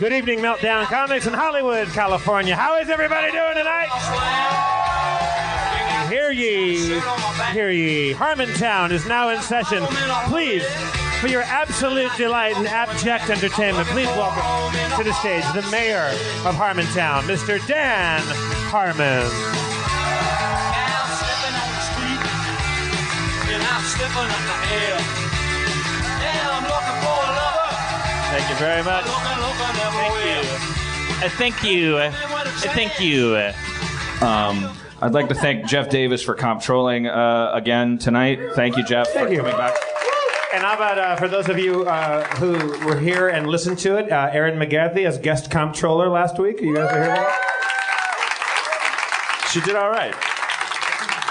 Good evening, Meltdown Comics in Hollywood, California. How is everybody doing tonight? Hear ye, hear ye. Harmontown is now in session. Please, for your absolute delight and abject entertainment, please welcome to the stage the mayor of Harmontown, Mr. Dan Harmon. Thank you very much. Thank you. I'd like to thank Jeff Davis for comptrolling again tonight. Thank you, Jeff, for coming back. And how about, for those of you who were here and listened to it, Erin McGathy as guest comptroller last week. You guys are here that? She did all right.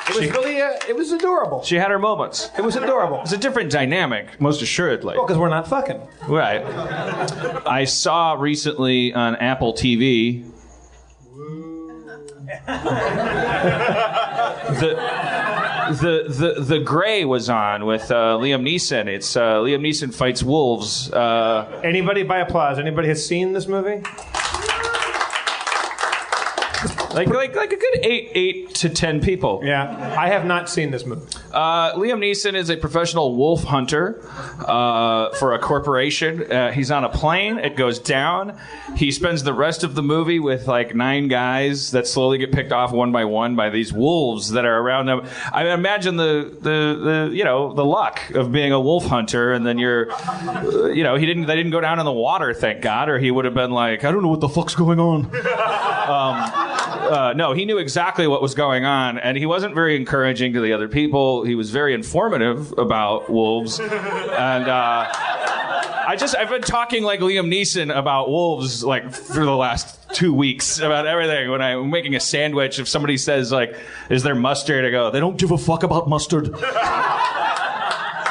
It was really, it was adorable. She had her moments. It was adorable. It's a different dynamic, most assuredly. Well, because we're not fucking. Right. I saw recently on Apple TV the Gray was on with Liam Neeson. It's Liam Neeson fights wolves. Anybody by applause? Anybody has seen this movie? Like a good 8 to 10 people. Yeah, I have not seen this movie. Liam Neeson is a professional wolf hunter for a corporation. He's on a plane. It goes down. He spends the rest of the movie with like 9 guys that slowly get picked off one by these wolves that are around them. I imagine the luck of being a wolf hunter, and then they didn't go down in the water, thank God, or he would have been like, I don't know what the fuck's going on. No, he knew exactly what was going on, and he wasn't very encouraging to the other people. He was very informative about wolves, and I've been talking like Liam Neeson about wolves like for the last 2 weeks about everything. When I'm making a sandwich, if somebody says like, "Is there mustard?" I go, "They don't give a fuck about mustard.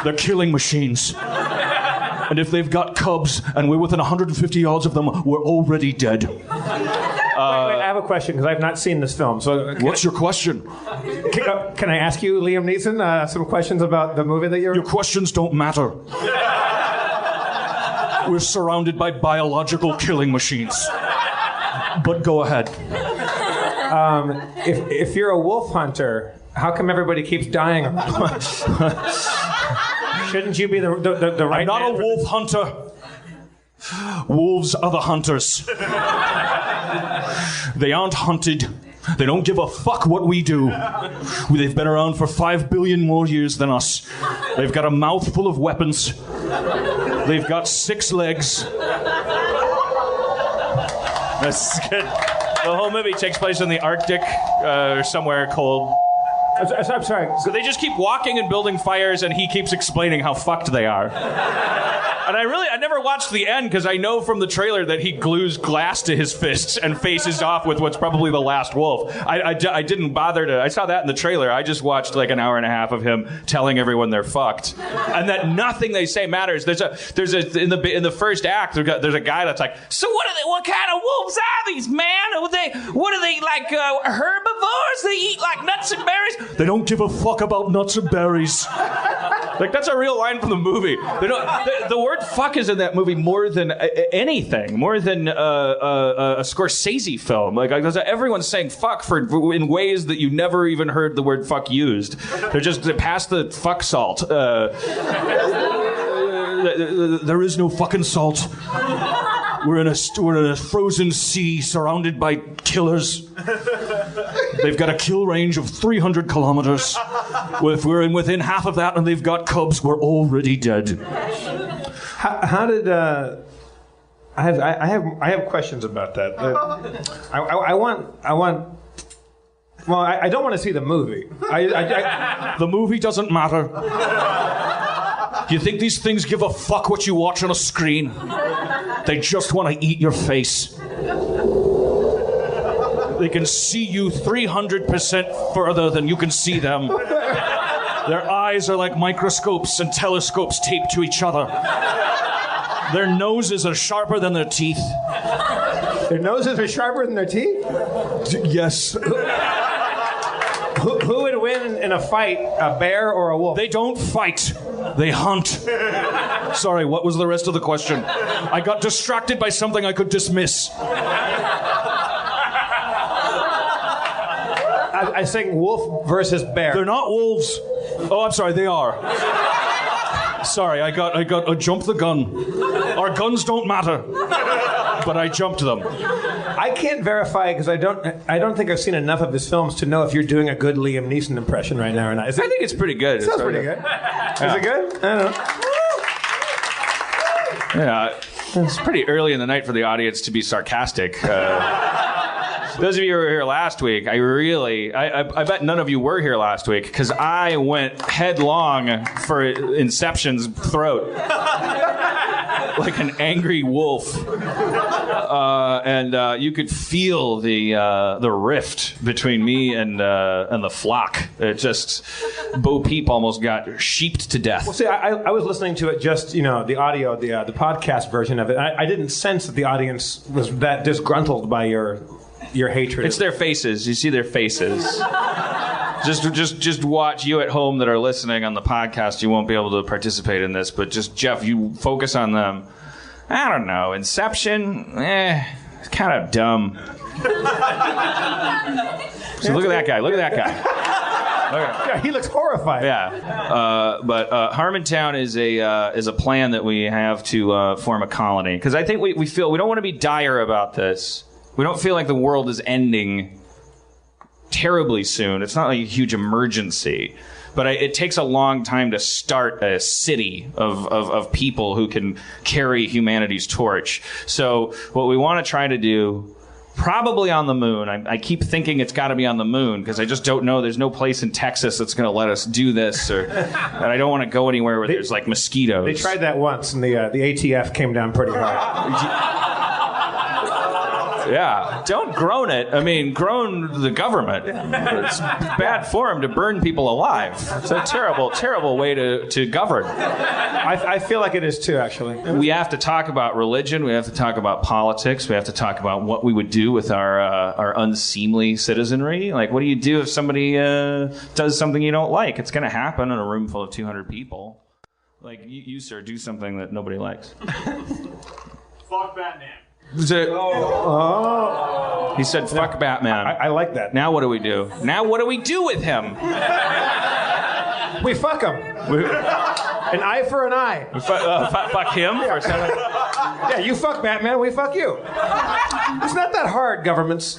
They're killing machines." And if they've got cubs and we're within 150 yards of them, we're already dead. Wait, I have a question because I've not seen this film. So, what's your question? Can I ask you, Liam Neeson, some questions about the movie that you're... Your questions don't matter. We're surrounded by biological killing machines. But go ahead. If you're a wolf hunter, how come everybody keeps dying? Shouldn't you be the right I'm not a wolf hunter. Wolves are the hunters. They aren't hunted. They don't give a fuck what we do. They've been around for 5 billion more years than us. They've got a mouthful of weapons. They've got 6 legs. That's good. The whole movie takes place in the Arctic or somewhere cold. I'm sorry. So they just keep walking and building fires, and he keeps explaining how fucked they are. And I never watched the end because I know from the trailer that he glues glass to his fists and faces off with what's probably the last wolf. I didn't bother to. I saw that in the trailer. I just watched like an hour and a half of him telling everyone they're fucked, and that nothing they say matters. There's a in the first act there's a guy that's like, so what kind of wolves are these, man? What are they like herbivores? They eat like nuts and berries? They don't give a fuck about nuts and berries. Like, that's a real line from the movie. The word fuck is in that movie more than anything, more than a Scorsese film. Like everyone's saying fuck in ways that you never even heard the word fuck used. They pass the fuck salt. There is no fucking salt. We're in a frozen sea surrounded by killers. They've got a kill range of 300 kilometers. If we're within half of that and they've got cubs, we're already dead. How did I have questions about that. I don't want to see the movie. The movie doesn't matter. Do you think these things give a fuck what you watch on a screen? They just want to eat your face. They can see you 300% further than you can see them. Their eyes are like microscopes and telescopes taped to each other. Their noses are sharper than their teeth. Their noses are sharper than their teeth? Yes. Who would win in a fight, a bear or a wolf? They don't fight. They hunt. Sorry, what was the rest of the question? I got distracted by something I could dismiss. I think wolf versus bear. They're not wolves. Oh, I'm sorry, they are. Sorry, I jumped the gun. Our guns don't matter. But I jumped them. I can't verify because I don't think I've seen enough of his films to know if you're doing a good Liam Neeson impression right now or not. I think it's pretty good. It sounds pretty good. Yeah. Is it good? I don't know. Yeah, it's pretty early in the night for the audience to be sarcastic. Those of you who were here last week, I bet none of you were here last week because I went headlong for Inception's throat. Like an angry wolf. And you could feel the rift between me and the flock. It just, Bo Peep almost got sheeped to death. Well, see, I was listening to it just, the audio, the podcast version of it. I didn't sense that the audience was that disgruntled by your hatred. It's their faces. You see their faces. Just watch. You at home that are listening on the podcast, you won't be able to participate in this, but just, Jeff, you focus on them. I don't know. Inception, it's kind of dumb. So look at that guy. Look at that guy. Yeah, he looks horrified. Yeah. But Harmontown is a plan that we have to form a colony. Because I think we feel we don't want to be dire about this. We don't feel like the world is ending terribly soon. It's not like a huge emergency. But it takes a long time to start a city of people who can carry humanity's torch. So what we want to try to do, probably on the moon. I keep thinking it's got to be on the moon because I just don't know. There's no place in Texas that's going to let us do this. And I don't want to go anywhere where there's like mosquitoes. They tried that once, and the ATF came down pretty hard. Yeah, don't groan it. I mean, groan the government. It's bad form to burn people alive. It's a terrible, terrible way to govern. I feel like it is too, actually. We have to talk about religion. We have to talk about politics. We have to talk about what we would do with our unseemly citizenry. Like, what do you do if somebody does something you don't like? It's going to happen in a room full of 200 people. Like, you, sir, do something that nobody likes. Fuck Batman. He said, fuck Batman. I like that. Now what do we do? Now what do we do with him? We fuck him. An eye for an eye. Fuck him? Or something? Yeah, you fuck Batman, we fuck you. It's not that hard, governments.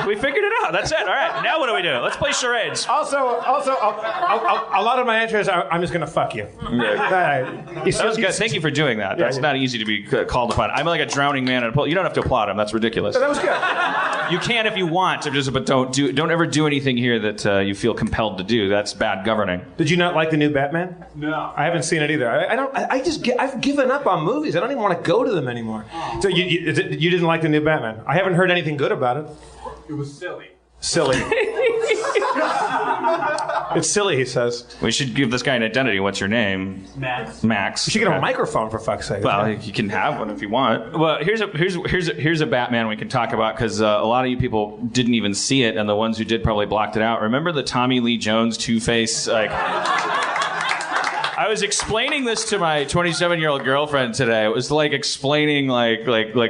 We figured it out. That's it. All right. Now what do we do? Let's play charades. Also, a lot of my answers are, I'm just going to fuck you. That was good. Thank you for doing that. That's not easy to be called upon. I'm like a drowning man in a pool. You don't have to applaud him. That's ridiculous. That was good. You can if you want, but don't ever do anything here that you feel compelled to do. That's bad governing. Did you not like the new Batman? No. I haven't seen it either. I've given up on movies. I don't even want to go to them anymore. So you didn't like the new Batman? I haven't heard anything good about it. It was silly. Silly. It's silly, he says. We should give this guy an identity. What's your name? Max. You should get a microphone, for fuck's sake. Well, you can have one if you want. Well, here's a Batman we can talk about because a lot of you people didn't even see it, and the ones who did probably blocked it out. Remember the Tommy Lee Jones Two-Face? I was explaining this to my 27-year-old girlfriend today. It was like explaining like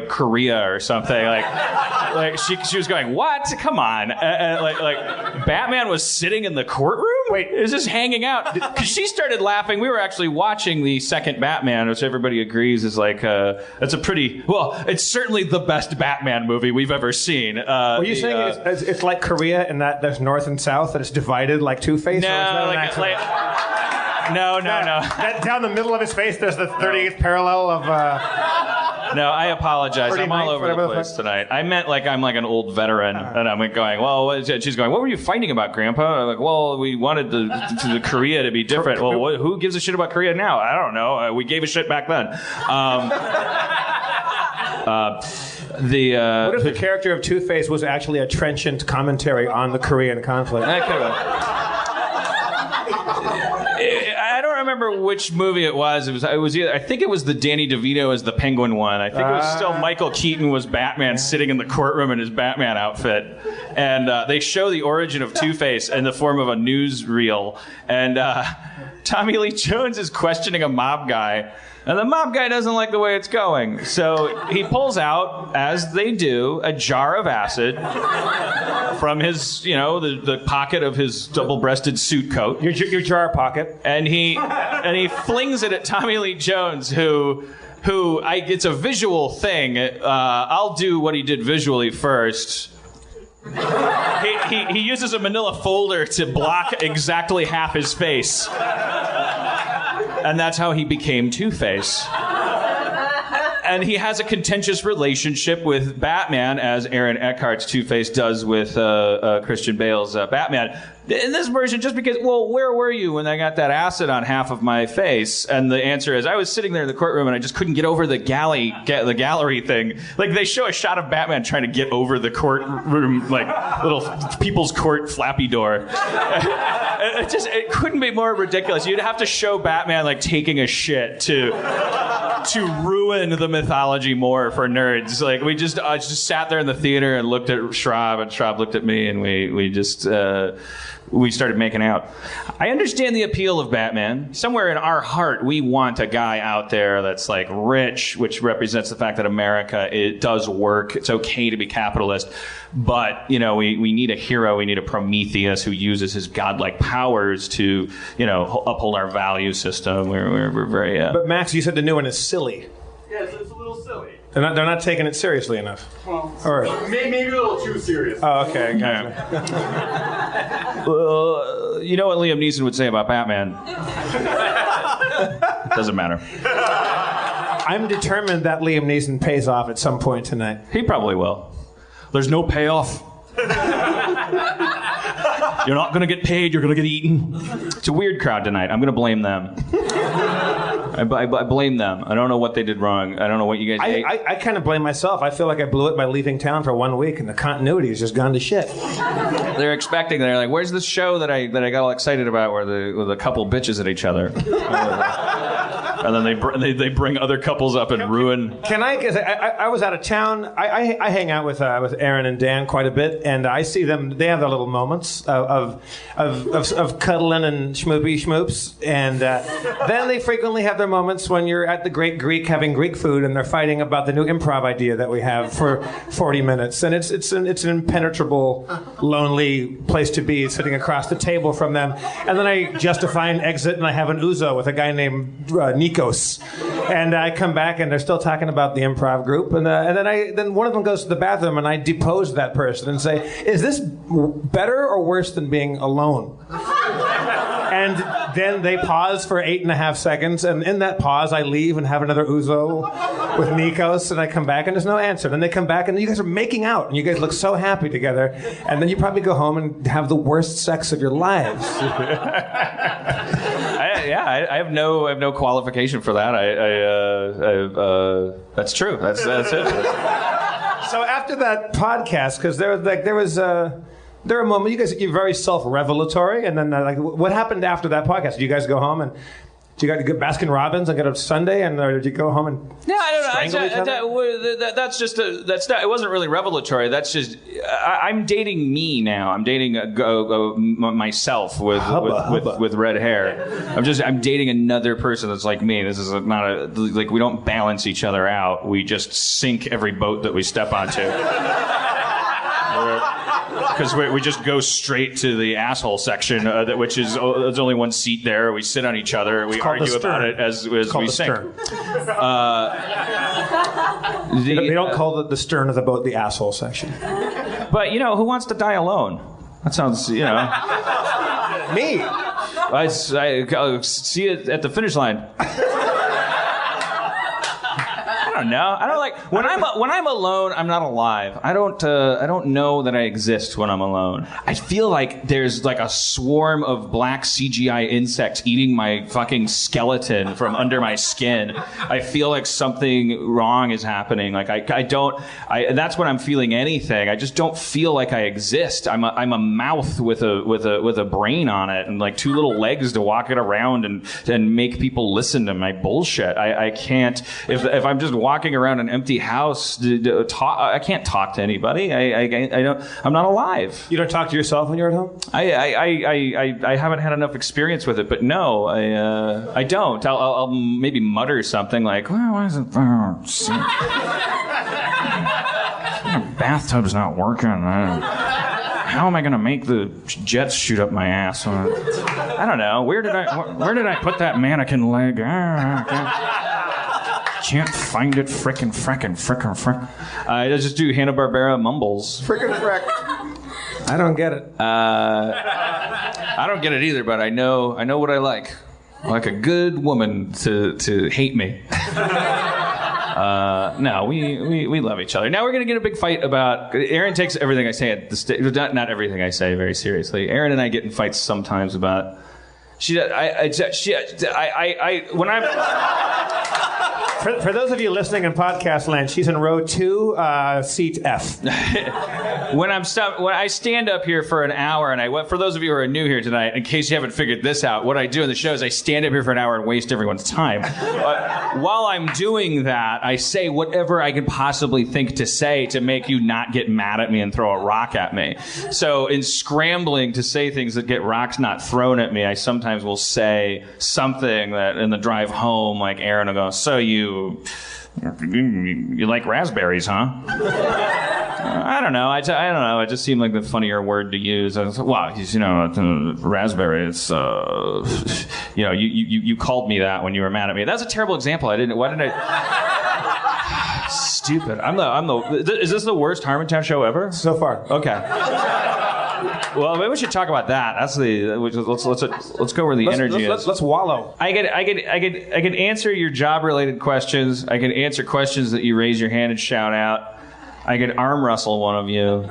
Korea or something. Like she was going, "What? Come on!" Like Batman was sitting in the courtroom. Wait, is this hanging out? Because she started laughing. We were actually watching the second Batman, which everybody agrees is like it's a pretty it's certainly the best Batman movie we've ever seen. Were you saying it's like Korea in that there's north and south, that it's divided like Two-Face? No, That down the middle of his face, there's the 38th parallel of. No, I apologize. I'm all over the place tonight. I meant like I'm like an old veteran, and I'm going, well, she's going, what were you fighting about, Grandpa? I'm like, well, we wanted the Korea to be different. Well, who gives a shit about Korea now? I don't know. We gave a shit back then. What if the character of Two-Face was actually a trenchant commentary on the Korean conflict? I don't remember remember which movie it was. It was either, I think it was the Danny DeVito as the Penguin one. I think it was still Michael Keaton was Batman sitting in the courtroom in his Batman outfit. And they show the origin of Two-Face in the form of a newsreel. And Tommy Lee Jones is questioning a mob guy. And the mob guy doesn't like the way it's going. So he pulls out, as they do, a jar of acid from his, the pocket of his double-breasted suit coat. Your jar pocket. And he flings it at Tommy Lee Jones, it's a visual thing. I'll do what he did visually first. He uses a manila folder to block exactly half his face. And that's how he became Two-Face. And he has a contentious relationship with Batman, as Aaron Eckhart's Two-Face does with Christian Bale's Batman. In this version, just because, where were you when I got that acid on half of my face? And the answer is, I was sitting there in the courtroom and I just couldn't get over the gallery thing. Like, they show a shot of Batman trying to get over the courtroom, like, little people's court flappy door. It couldn't be more ridiculous. You'd have to show Batman, like, taking a shit to ruin the mythology more for nerds. Like, we just sat there in the theater and looked at Schraub, and Schraub looked at me, and we started making out. I understand the appeal of Batman. Somewhere in our heart, we want a guy out there that's like rich, which represents the fact that America, it does work. It's okay to be capitalist. But, we need a hero. We need a Prometheus who uses his godlike powers to, uphold our value system. We're very... But Max, you said the new one is silly. Yeah, it's a little silly. They're not taking it seriously enough. Well, or maybe a little too serious. Oh, okay. You know what Liam Neeson would say about Batman? Doesn't matter. I'm determined that Liam Neeson pays off at some point tonight. He probably will. There's no payoff. You're not going to get paid. You're going to get eaten. It's a weird crowd tonight. I'm going to blame them. I blame them. I don't know what they did wrong. I don't know what you guys ate. I kind of blame myself. I feel like I blew it by leaving town for 1 week, and the continuity has just gone to shit. They're like, where's this show that I got all excited about where the couple bitches at each other? And then they bring other couples up and ruin. Can I? Because I was out of town. I hang out with Aaron and Dan quite a bit, and I see them. They have their little moments of cuddling and schmoopy schmoops, and then they frequently have their moments when you're at the Great Greek having Greek food, and they're fighting about the new improv idea that we have for 40 minutes, and it's an impenetrable, lonely place to be, sitting across the table from them, and then I justify an exit, and I have an ouzo with a guy named Nikos, and I come back and they're still talking about the improv group, and then one of them goes to the bathroom and I depose that person and say, is this better or worse than being alone? And then they pause for 8.5 seconds, and in that pause I leave and have another ouzo with Nikos, and I come back and there's no answer. Then they come back and you guys are making out and you guys look so happy together, and then you probably go home and have the worst sex of your lives. I have no qualification for that. That's true. That's it. So after that podcast, because there were moments, you're very self-revelatory, and then what happened after that podcast? Did you guys go home and did you go to Baskin Robbins and get up Sunday, or did you go home and strangle each other? That's not. It wasn't really revelatory. That's just. I'm dating me now. I'm dating myself with red hair. I'm dating another person that's like me. This is not we don't balance each other out. We just sink every boat that we step onto. Because we just go straight to the asshole section, which is there's only one seat there. We sit on each other. We argue about it as we sink. They don't call the stern of the boat the asshole section. But who wants to die alone? That sounds me. I see it at the finish line. don't know. I don't like when I'm alone. I'm not alive. I don't know that I exist when I'm alone. I feel like there's like a swarm of black CGI insects eating my fucking skeleton from under my skin. I feel like something wrong is happening. Like that's when I'm feeling anything. I just don't feel like I exist. I'm a mouth with a brain on it and like two little legs to walk it around and make people listen to my bullshit. I can't if I'm just walking around an empty house. I can't talk to anybody. I'm not alive. You don't talk to yourself when you're at home? I haven't had enough experience with it, but no, I don't. I'll maybe mutter something like, well, why is it? Bathtub's not working. How am I going to make the jets shoot up my ass? I don't know. Where did I put that mannequin leg? Can't find it. Frickin'. I just do Hanna-Barbera mumbles. Frickin' frick. I don't get it. I don't get it either, but I know what I like. I like a good woman to hate me. No, we love each other. Now we're gonna get a big fight about. Aaron takes everything I say at the stage. Not everything I say very seriously. Aaron and I get in fights sometimes about. When I'm. For those of you listening in podcast land, she's in row 2, seat F. When I stand up here for an hour, and for those of you who are new here tonight, in case you haven't figured this out, what I do in the show is I stand up here for an hour and waste everyone's time. While I'm doing that, I say whatever I can possibly think to say to make you not get mad at me and throw a rock at me. So in scrambling to say things that get rocks not thrown at me, I sometimes will say something that in the drive home, like Aaron will go, so you like raspberries, huh? I don't know. I don't know. It just seemed like the funnier word to use. I was like, wow, raspberry. It's you called me that when you were mad at me. That's a terrible example. Why didn't I? Stupid. Is this the worst Harmontown show ever? So far. Okay. Well, maybe we should talk about that. Let's go where the energy is. Let's wallow. I could answer your job-related questions. I could answer questions that you raise your hand and shout out. I could arm wrestle one of you.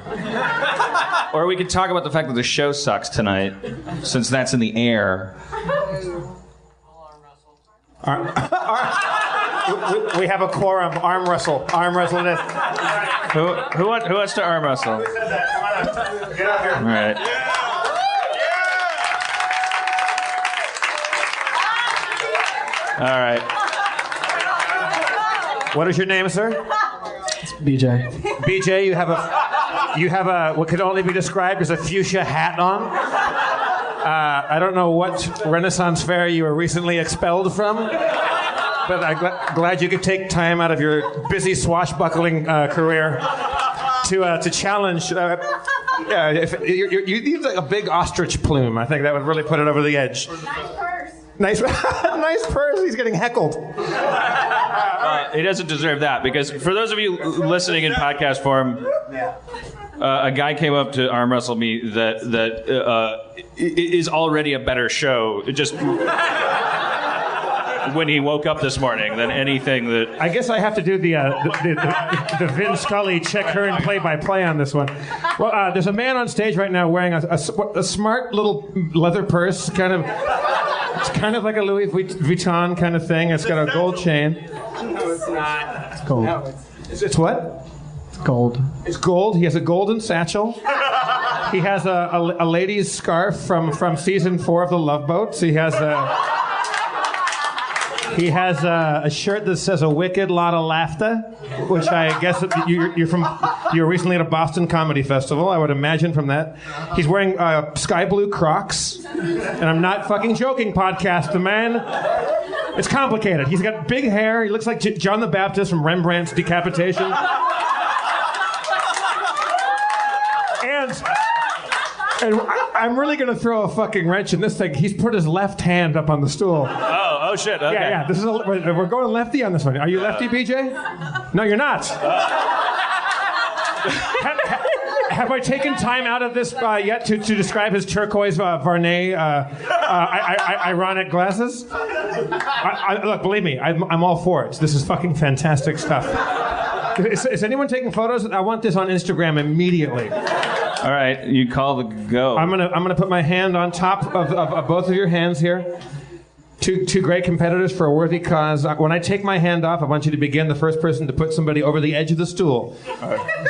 Or we could talk about the fact that the show sucks tonight, since that's in the air. We have a quorum. Arm wrestle. Arm wrestle this. Who wants to arm wrestle? Who said that? Come on up. Get up here. All right. All right. What is your name, sir? It's BJ. BJ, you have a what could only be described as a fuchsia hat on. I don't know what Renaissance fair you were recently expelled from, but I'm glad you could take time out of your busy swashbuckling career to challenge. If you need like a big ostrich plume. I think that would really put it over the edge. Nice purse. He's getting heckled. He doesn't deserve that, because for those of you listening in podcast form, a guy came up to arm wrestle me that is already a better show. Just when he woke up this morning than anything that. I guess I have to do the Vin Scully check her and play-by-play on this one. Well, there's a man on stage right now wearing a smart little leather purse, It's kind of like a Louis Vuitton kind of thing. It's got a gold chain. No, it's not. It's gold. No, it's what? It's gold. It's gold. He has a golden satchel. He has a lady's scarf from season 4 of The Love Boat. So he has a shirt that says "A Wicked Lot of Laughter," which I guess you're recently at a Boston Comedy Festival. I would imagine from that. He's wearing sky blue Crocs, and I'm not fucking joking. Podcast, the man. It's complicated. He's got big hair. He looks like John the Baptist from Rembrandt's Decapitation. And I'm really going to throw a fucking wrench in this thing. He's put his left hand up on the stool. Oh shit. Okay. Yeah. We're going lefty on this one. Are you lefty, BJ? No, you're not. Have I taken time out of this yet to describe his turquoise Varney ironic glasses? Look, believe me, I'm all for it. This is fucking fantastic stuff. Is anyone taking photos? I want this on Instagram immediately. All right, you call the go. I'm gonna put my hand on top of both of your hands here. Two great competitors for a worthy cause. When I take my hand off, I want you to begin. The first person to put somebody over the edge of the stool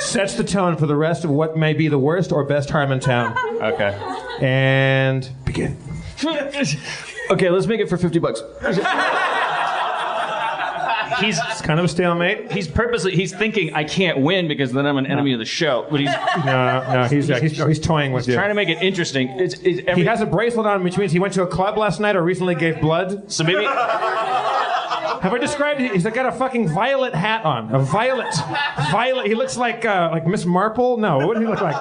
sets the tone for the rest of what may be the worst or best Harmontown. Okay. And begin. Okay, let's make it for $50. It's kind of a stalemate. He's thinking I can't win because then I'm an enemy of the show. But he's toying with you. Trying to make it interesting. He has a bracelet on, which means he went to a club last night or recently gave blood. So maybe. Have I described it? He's got a fucking violet hat on. A violet. He looks like Miss Marple. No, what does he look like?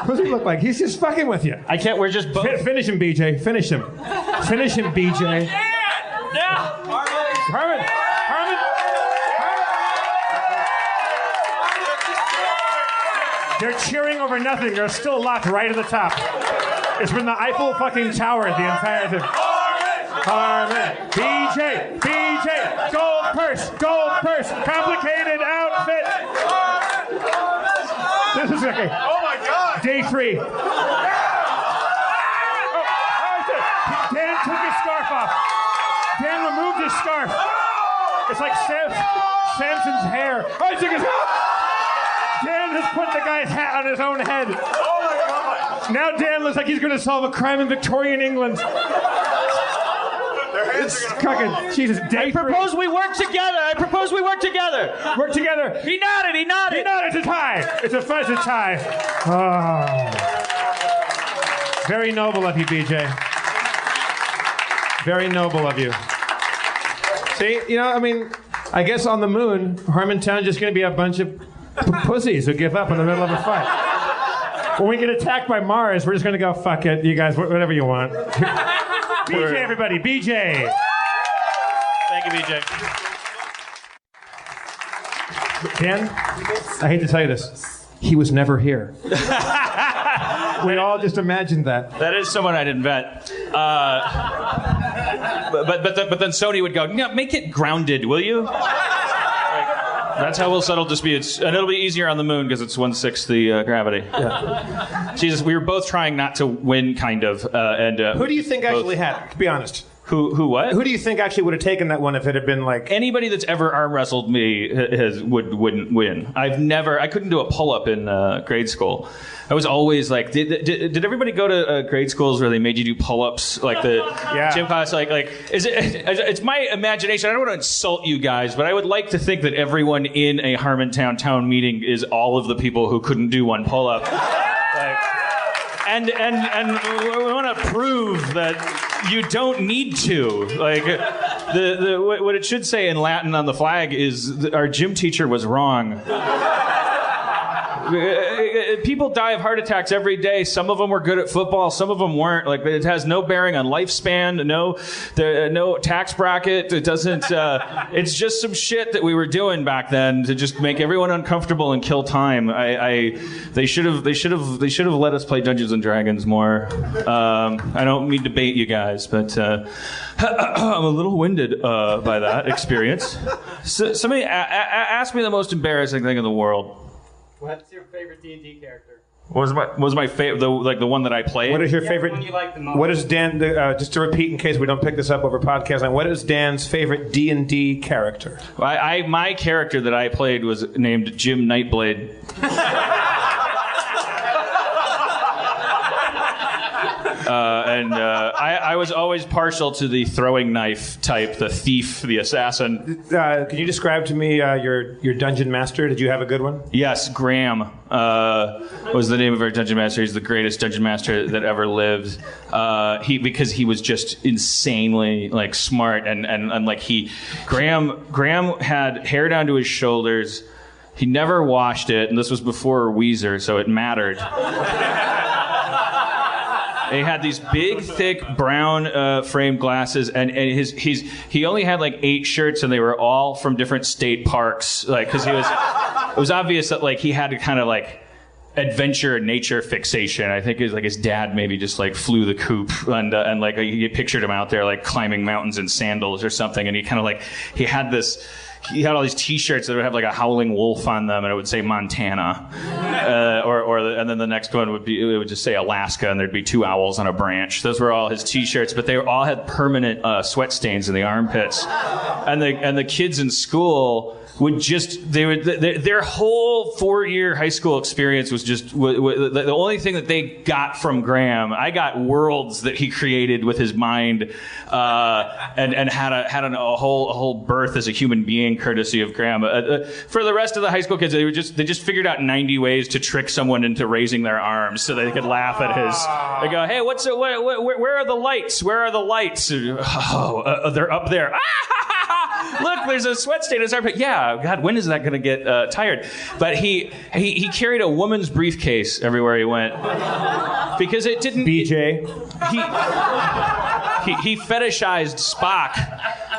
What does he look like? He's just fucking with you. I can't. We're just both. Finish him, BJ. Finish him. Finish him, BJ. Yeah. Harmon. They're cheering over nothing. They're still locked right at the top. It's been the Eiffel fucking Tower the entire time. Harmon. BJ. Gold purse. Complicated outfit. This is okay. Oh my God! Day 3. Dan took his scarf off. Dan removed his scarf. It's like Samson's hair. Oh, he took his... Dan has put the guy's hat on his own head. Oh my God! Now Dan looks like he's going to solve a crime in Victorian England. Their hands are gonna Jesus. I propose we work together. Work together. He nodded. It's a tie. It's a tie. Oh. Very noble of you, BJ. Very noble of you. See, I guess on the moon, Harmontown is just going to be a bunch of pussies who give up in the middle of a fight. When we get attacked by Mars, we're just going to go, fuck it, you guys, whatever you want. BJ, everybody, BJ. Thank you, BJ. Dan, I hate to tell you this. He was never here. We all just imagined that. That is someone I'd invent. But then Sony would go, no, make it grounded, will you? That's how we'll settle disputes. And it'll be easier on the moon because it's 1/6 the gravity. Yeah. Jesus, we were both trying not to win, kind of. Who do you think actually had? To be honest. Who what? Who do you think actually would have taken that one if it had been like... Anybody that's ever arm wrestled me wouldn't win. I couldn't do a pull-up in grade school. I was always like, did everybody go to grade schools where they made you do pull-ups, like the gym class? Like, it's my imagination. I don't want to insult you guys, but I would like to think that everyone in a Harmontown town meeting is all of the people who couldn't do one pull-up. And we want to prove that you don't need to. Like, what it should say in Latin on the flag is our gym teacher was wrong. People die of heart attacks every day. Some of them were good at football. Some of them weren't. Like, it has no bearing on lifespan. No tax bracket. It doesn't. It's just some shit that we were doing back then to just make everyone uncomfortable and kill time. They should have let us play Dungeons and Dragons more. I don't mean to bait you guys, but I'm a little winded by that experience. So, somebody ask me the most embarrassing thing in the world. What's your favorite D&D character? Was my favorite the one that I played? What is your favorite? One you like the most? What is Dan? Just to repeat, in case we don't pick this up over podcasting, what is Dan's favorite D&D character? My character that I played was named Jim Nightblade. I was always partial to the throwing knife type, the thief, the assassin. Can you describe to me your dungeon master? Did you have a good one? Yes, Graham was the name of our dungeon master. He's the greatest dungeon master that ever lived. Because he was just insanely smart and Graham had hair down to his shoulders. He never washed it, and this was before Weezer, so it mattered. He had these big, thick, brown framed glasses, and he only had 8 shirts, and they were all from different state parks. Because it was obvious that he had to kind of adventure nature fixation. I think it's like his dad maybe just like flew the coop and like he pictured him out there like climbing mountains in sandals or something, and he kind of like he had all these T-shirts that would have like a howling wolf on them, and it would say Montana, and then the next one it would just say Alaska, and there'd be 2 owls on a branch. Those were all his T-shirts, but they all had permanent sweat stains in the armpits, and the kids in school would just their whole 4-year high school experience was just the only thing that they got from Graham. I got worlds that he created with his mind, and had a whole birth as a human being courtesy of Graham. For the rest of the high school kids, they just figured out 90 ways to trick someone into raising their arms so they could laugh at his. They go, hey, where are the lights? Where are the lights? Oh, they're up there. Look, there's a sweat stain in his armpit. Yeah, God, when is that going to get tired? But he carried a woman's briefcase everywhere he went because it didn't. BJ. He fetishized Spock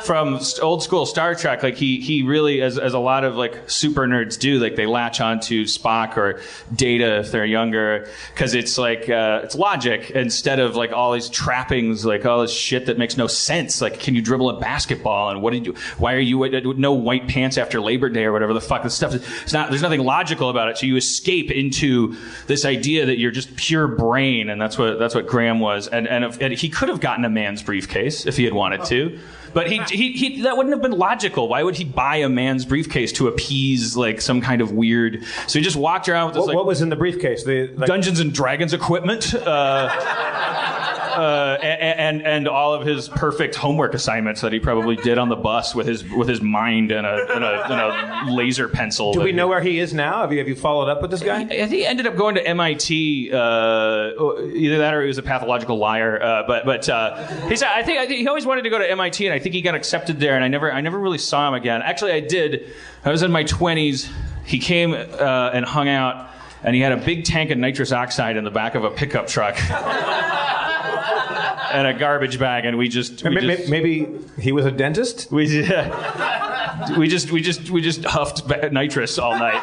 from old school Star Trek. Like he really, as a lot of like super nerds do, like they latch onto Spock or Data if they're younger because it's like it's logic instead of like all these trappings, like all this shit that makes no sense. Like, can you dribble a basketball and what did you? Why are you with no white pants after Labor Day or whatever the fuck? This stuff it's not. There's nothing logical about it. So you escape into this idea that you're just pure brain, and that's what Graham was. And he could have gotten a man's briefcase if he had wanted to. But he that wouldn't have been logical. Why would he buy a man's briefcase to appease like some kind of weird? So he just walked around with this, what was in the briefcase? Dungeons and Dragons equipment, and all of his perfect homework assignments that he probably did on the bus with his mind and a laser pencil. Do we know where he is now? Have you followed up with this guy? He ended up going to MIT. Either that or he was a pathological liar. But he said I think he always wanted to go to MIT, and I think he got accepted there. And I never really saw him again. Actually, I did. I was in my 20s. He came and hung out, and he had a big tank of nitrous oxide in the back of a pickup truck. And a garbage bag, and we just maybe he was a dentist. We just huffed nitrous all night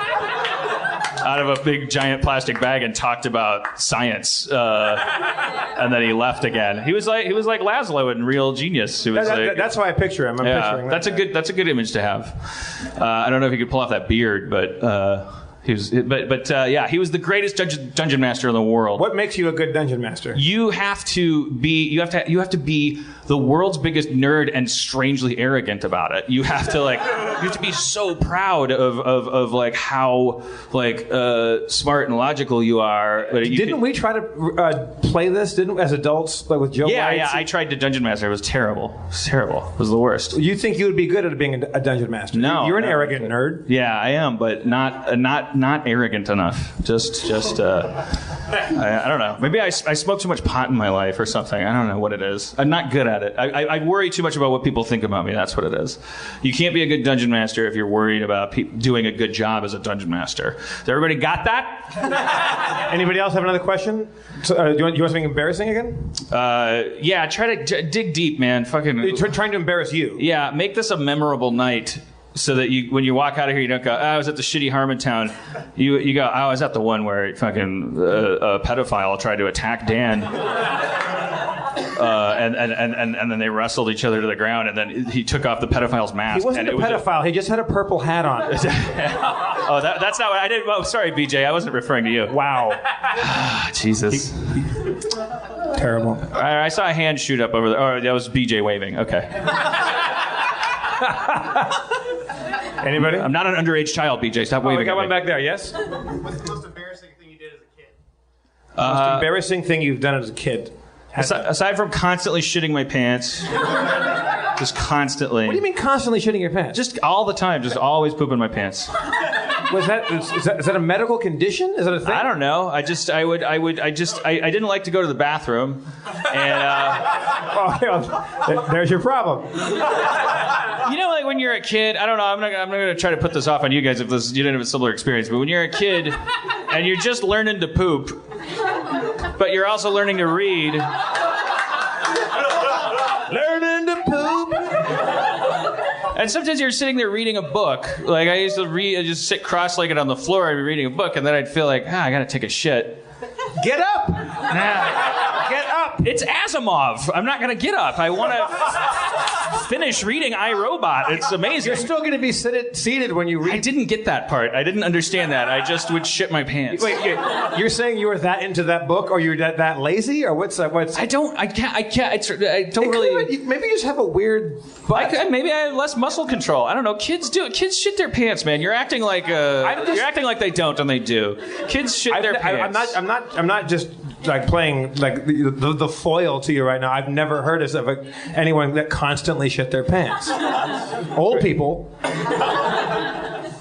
out of a big giant plastic bag and talked about science, and then he left again. He was like Laszlo in Real Genius. That's why I picture him. I'm picturing that. That's a good image to have. I don't know if he could pull off that beard, but. He was the greatest dungeon master in the world. What makes you a good dungeon master? You have to be the world's biggest nerd and strangely arrogant about it. You have to be so proud of like how like smart and logical you are. But didn't we try to play this? As adults, like with Joe? Yeah. I tried to dungeon master. It was terrible. It was the worst. You think you would be good at being a dungeon master? No, you're an arrogant nerd. Yeah, I am, but not arrogant enough. Just I don't know. Maybe I smoked too much pot in my life or something. I don't know what it is. I'm not good at it. I worry too much about what people think about me. That's what it is. You can't be a good dungeon master if you're worried about doing a good job as a dungeon master. Has everybody got that? Anybody else have another question? Do you want something embarrassing again? Yeah, try to dig deep, man. Fucking trying to embarrass you. Yeah, make this a memorable night. So that when you walk out of here, you don't go, I was at the shitty Harmontown. You go, I was at the one where fucking a pedophile tried to attack Dan. And then they wrestled each other to the ground, and then he took off the pedophile's mask. He wasn't a pedophile. He just had a purple hat on. Oh, that's not what I did. Oh, sorry, BJ. I wasn't referring to you. Wow. Jesus. Terrible. I saw a hand shoot up over there. Oh, that was BJ waving. Okay. Anybody? I'm not an underage child, BJ. Stop waving. We got one back there. Yes. What's the most embarrassing thing you did as a kid? Most embarrassing thing you've done as a kid. Aside from constantly shitting my pants, just constantly. What do you mean constantly shitting your pants? Just all the time, just always pooping my pants. Is that a medical condition? Is that a thing? I don't know. I didn't like to go to the bathroom, and there's your problem. You know, like when you're a kid, I don't know. I'm not going to try to put this off on you guys if you didn't have a similar experience. But when you're a kid and you're just learning to poop, but you're also learning to read. Learning to poop. And sometimes you're sitting there reading a book. Like I used to I'd just sit cross-legged on the floor and be reading a book, and then I'd feel like, I gotta take a shit. Get up! Get up! It's Asimov. I'm not gonna get up. I want to finish reading iRobot. It's amazing. You're still going to be seated when you read. I didn't get that part. I didn't understand that. I just would shit my pants. Wait, you're saying you were that into that book, or you're that lazy, or what's? I can't. I don't really. Maybe you just have a weird. Maybe I have less muscle control. I don't know. Kids do it. Kids shit their pants, man. You're acting like you're acting like they don't, and they do. Kids shit their pants. I'm not just like playing like the foil to you right now. I've never heard of anyone that constantly shit their pants. Old people,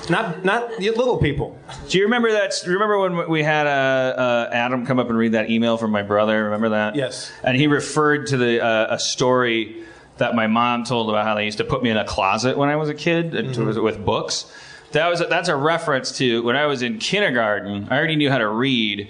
not little people. Do you remember that? Remember when we had Adam come up and read that email from my brother? Remember that? Yes. And he referred to a story that my mom told about how they used to put me in a closet when I was a kid with books. That's a reference to when I was in kindergarten. I already knew how to read.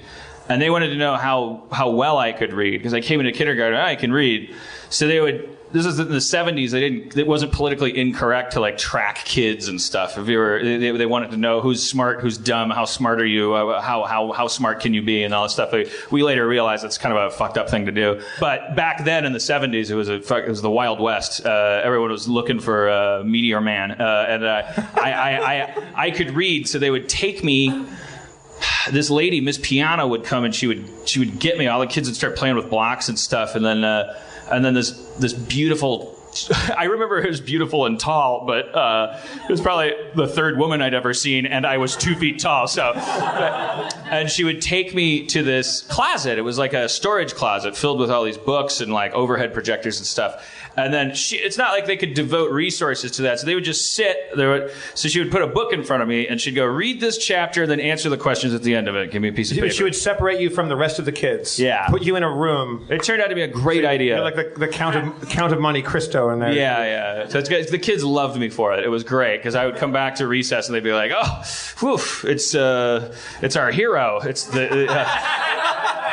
And they wanted to know how well I could read because I came into kindergarten. I can read, so they would. This is in the 70s. It wasn't politically incorrect to like track kids and stuff. If you were, they wanted to know who's smart, who's dumb, how smart are you, how smart can you be, and all this stuff. We later realized it's kind of a fucked up thing to do. But back then in the 70s, it was the Wild West. Everyone was looking for Meteor Man, and I could read, so they would take me. This lady, Miss Piano, would come and she would get me. All the kids would start playing with blocks and stuff, and then this beautiful. I remember it was beautiful and tall, but it was probably the third woman I'd ever seen, and I was 2 feet tall. So, and she would take me to this closet. It was like a storage closet filled with all these books and like overhead projectors and stuff. And then it's not like they could devote resources to that. So they would just sit there. So she would put a book in front of me and she'd go, read this chapter, then answer the questions at the end of it. Give me a piece of paper. She would separate you from the rest of the kids. Yeah. Put you in a room. It turned out to be a great idea. You're like the Count of Monte Cristo in there. Yeah. So the kids loved me for it. It was great because I would come back to recess and they'd be like, oh, whew, it's our hero. It's the...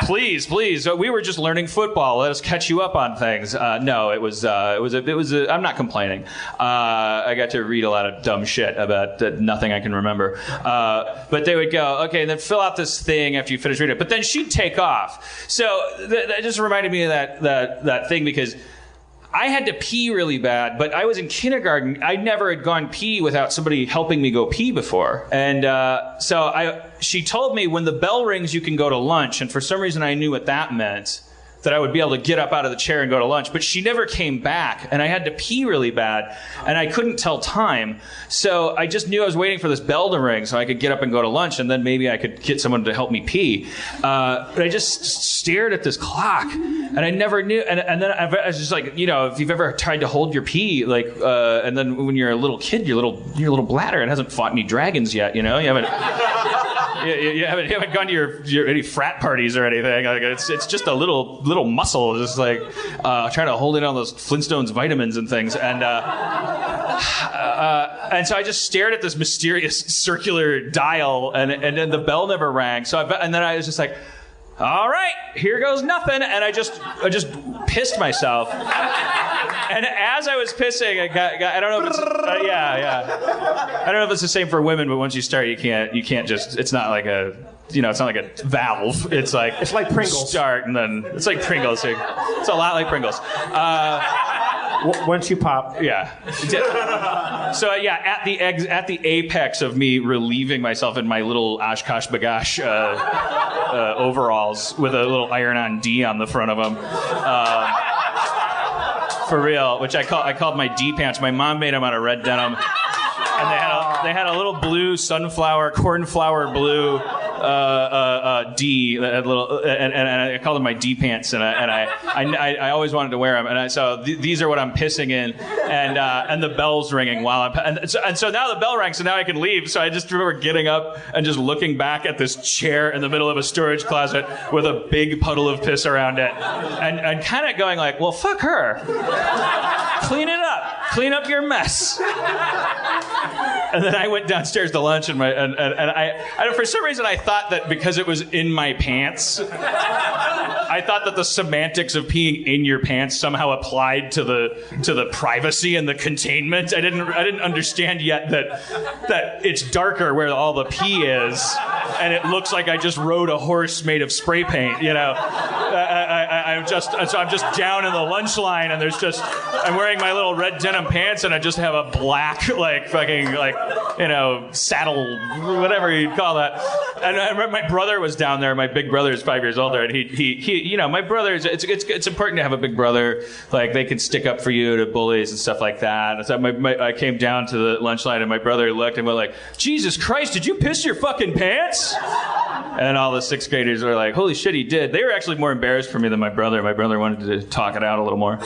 Please. We were just learning football. Let us catch you up on things. No, it was. I'm not complaining. I got to read a lot of dumb shit about nothing I can remember. But they would go, okay, and then fill out this thing after you finish reading it. But then she'd take off. So that just reminded me of that thing because I had to pee really bad, but I was in kindergarten. I never had gone pee without somebody helping me go pee before. And she told me when the bell rings, you can go to lunch. And for some reason, I knew what that meant, that I would be able to get up out of the chair and go to lunch. But she never came back, and I had to pee really bad, and I couldn't tell time. So I just knew I was waiting for this bell to ring so I could get up and go to lunch, and then maybe I could get someone to help me pee. But I just stared at this clock, and I never knew. And then I was just like, if you've ever tried to hold your pee, like, and then when you're a little kid, your little bladder, it hasn't fought any dragons yet, you haven't. You haven't gone to your any frat parties or anything. Like it's just a little muscle, just like trying to hold in all those Flintstones vitamins and things. And so I just stared at this mysterious circular dial, and then the bell never rang. And then I was just like, all right, here goes nothing. And I just pissed myself. And as I was pissing, I don't know if it's I don't know if it's the same for women, but once you start, you can't just. It's not like a. It's not like a valve. It's like Pringles. Start and then it's like Pringles. It's a lot like Pringles. Once you pop, yeah. So at the apex of me relieving myself in my little Oshkosh Bagosh overalls with a little iron-on D on the front of them. For real, which I called my D pants. My mom made them out of red denim, and they had a little blue cornflower blue D, that little, and I called them my D pants, and I always wanted to wear them, and so these are what I'm pissing in, and the bell's ringing while and so now the bell rang, so now I can leave. So I just remember getting up and just looking back at this chair in the middle of a storage closet with a big puddle of piss around it, and kind of going like, well, fuck her, clean it up. clean up your mess. And then I went downstairs to lunch, and I for some reason I thought that because it was in my pants, I thought that the semantics of peeing in your pants somehow applied to the privacy and the containment. I didn't understand yet that it's darker where all the pee is, and it looks like I just rode a horse made of spray paint. You know, I'm just down in the lunch line, and I'm wearing my little red denim pants, and I just have a black saddle, whatever you'd call that. And I remember my brother was down there. My big brother is 5 years older, and he my brothers. It's important to have a big brother. Like, they can stick up for you to bullies and stuff like that. And so I came down to the lunch line, and my brother looked and went like, "Jesus Christ, did you piss your fucking pants?" And all the sixth graders were like, "Holy shit, he did." They were actually more embarrassed for me than my brother. My brother wanted to talk it out a little more.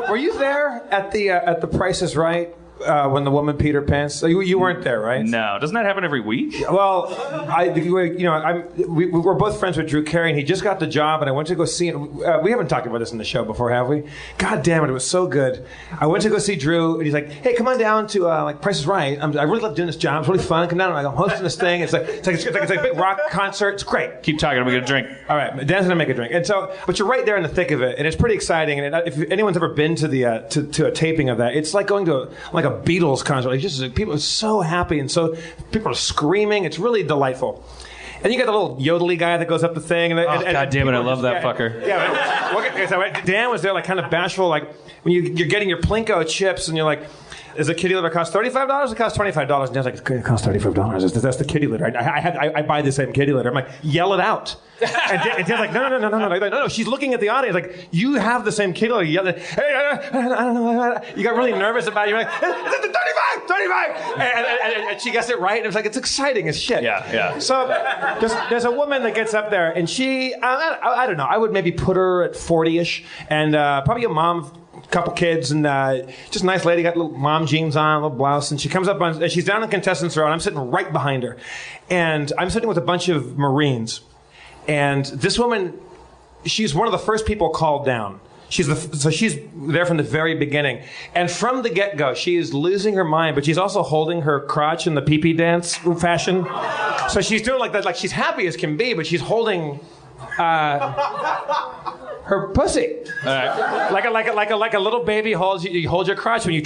Were you there at the Price is Right when the woman peed her pants? You weren't there, right? No. Doesn't that happen every week? Well, we're both friends with Drew Carey, and he just got the job, and I went to go see him. We haven't talked about this in the show before, have we? God damn it was so good. I went to go see Drew, and he's like, "Hey, come on down to Price is Right. I really love doing this job. It's really fun. Come down. I'm hosting this thing. It's like a big rock concert. It's great. Keep talking. I'm gonna get a drink." All right, Dan's gonna make a drink, and so, but you're right there in the thick of it, and it's pretty exciting. And if anyone's ever been to the to a taping of that, it's like going to a Beatles concert. Like, just people are so happy, and so people are screaming. It's really delightful. And you got the little yodely guy that goes up the thing. And God damn it, I love that fucker. Yeah, so Dan was there, like, kind of bashful, like when you're getting your Plinko chips, and you're like, "Is a kitty litter cost $35? It costs $25." And Dan's like, "It costs $35. That's the kitty litter. I buy the same kitty litter." I'm like, "Yell it out." And Dan's like, no. She's looking at the audience like, "You have the same kitty litter." You yell, "Hey, I don't know." You got really nervous about it. You're like, "$35. And she gets it right. And it's like, it's exciting as shit. Yeah. So there's a woman that gets up there, and she, I don't know, I would maybe put her at 40-ish, and probably a mom, couple kids, and just a nice lady, got little mom jeans on, a little blouse, and she comes up and she's down in contestants row, and I'm sitting right behind her, and I'm sitting with a bunch of Marines, and this woman, she's one of the first people called down. She's there from the very beginning, and from the get-go, she is losing her mind, but she's also holding her crotch in the pee-pee dance fashion. So she's doing like that, like she's happy as can be, but she's holding her pussy. All right. Like a little baby holds you hold your crotch when you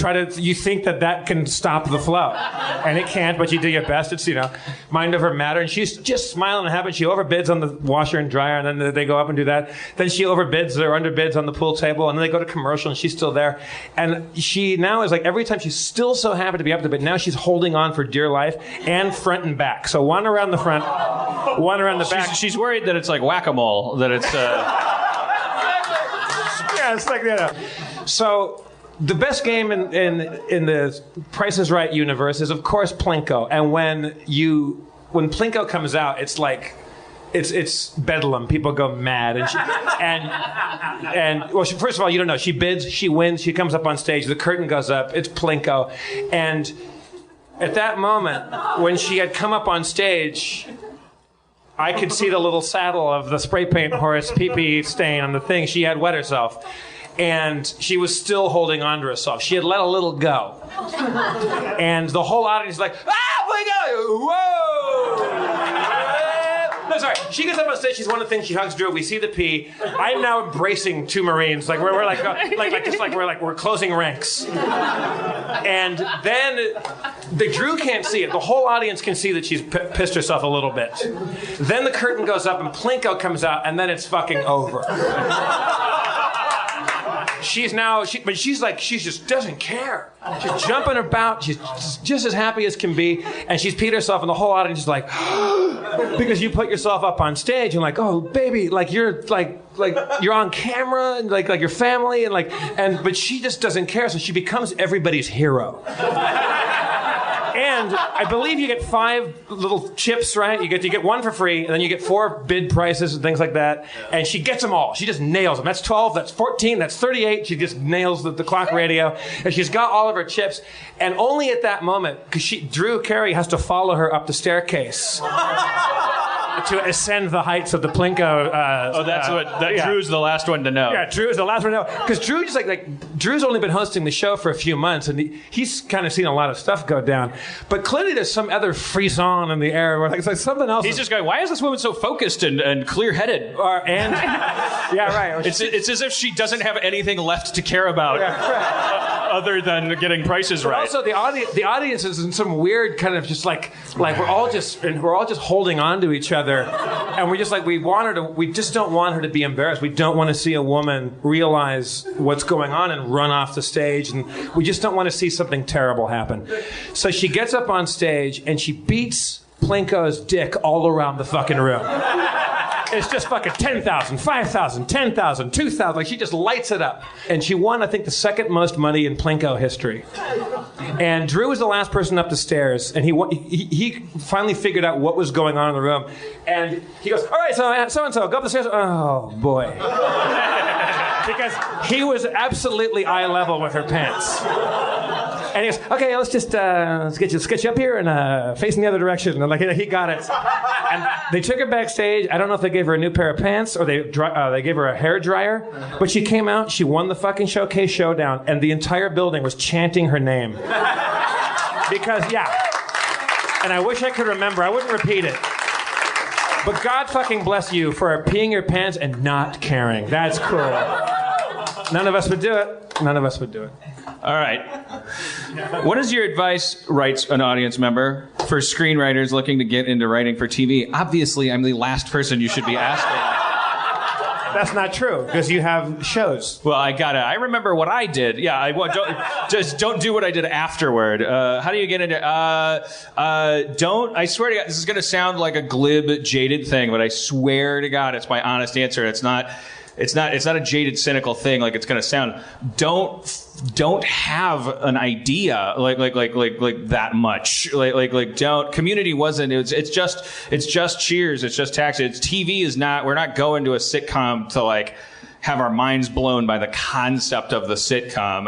think that can stop the flow, and it can't. But you do your best. It's mind over matter. And she's just smiling and happy. She overbids on the washer and dryer, and then they go up and do that. Then she overbids or underbids on the pool table, and then they go to commercial, and she's still there. And she now is like, every time she's still so happy to be up there, but now she's holding on for dear life, and front and back. So one around the front, one around the back. She's worried that it's like whack-a-mole, that it's. Yeah, it's like that. So the best game in the Price is Right universe is, of course, Plinko. And when Plinko comes out, it's like it's bedlam. People go mad, and first of all, you don't know. She bids, she wins, she comes up on stage, the curtain goes up, it's Plinko, and at that moment when she had come up on stage, I could see the little saddle of the spray paint horse pee-pee stain on the thing. She had wet herself. And she was still holding on to herself. She had let a little go. And the whole audience is like, whoa! No, sorry. She gets up on stage. She's one of the things. She hugs Drew. We see the pee. I'm now embracing two Marines. Like we're we're closing ranks. And then the Drew can't see it. The whole audience can see that she's pissed herself a little bit. Then the curtain goes up and Plinko comes out, and then it's fucking over. She just doesn't care. She's jumping about. She's just as happy as can be, and she's peed herself, and the whole audience is like, because you put yourself up on stage and like, oh baby, like you're like you're on camera, and like your family, but she just doesn't care, so she becomes everybody's hero. And I believe you get 5 little chips, right? You get one for free, and then you get 4 bid prices and things like that. And she gets them all. She just nails them. That's 12, that's 14, that's 38. She just nails the clock radio. And she's got all of her chips. And only at that moment, because Drew Carey has to follow her up the staircase. to ascend the heights of the Plinko. Drew's the last one to know. Yeah, Drew is the last one to know. Because Drew just Drew's only been hosting the show for a few months, and he's kind of seen a lot of stuff go down. But clearly there's some other frisson in the air where it's like something else. He's just going, why is this woman so focused and clear-headed? Yeah, right. It's as if she doesn't have anything left to care about other than getting prices right. Also, the audience is in some weird kind of just like we're all just holding on to each other, and we're just like we just don't want her to be embarrassed. We don't want to see a woman realize what's going on and run off the stage, and we just don't want to see something terrible happen. So she gets up on stage and she beats Plinko's dick all around the fucking room. It's just fucking 10,000, 5,000, 10,000, 2,000. Like she just lights it up. And she won, I think, the second most money in Plinko history. And Drew was the last person up the stairs, and he finally figured out what was going on in the room. And he goes, all right, so-and-so, go up the stairs. Oh, boy. Because he was absolutely eye level with her pants. And he goes, okay, let's get you up here and facing the other direction. And like he got it. And they took her backstage. I don't know if they gave her a new pair of pants or they gave her a hair dryer. But she came out. She won the fucking Showcase Showdown, and the entire building was chanting her name. Because and I wish I could remember. I wouldn't repeat it. But God fucking bless you for peeing your pants and not caring. That's cool. None of us would do it. None of us would do it. All right. What is your advice, writes an audience member, for screenwriters looking to get into writing for TV? Obviously, I'm the last person you should be asking. That's not true, because you have shows. Well, I remember what I did. Yeah, don't do what I did afterward. How do you get into, I swear to God, this is going to sound like a glib, jaded thing, but I swear to God, it's my honest answer. It's not a jaded, cynical thing like it's going to sound. Don't have an idea like that much. Like don't. Community wasn't. It's just Cheers. It's just Taxi. TV is not. We're not going to a sitcom to like have our minds blown by the concept of the sitcom.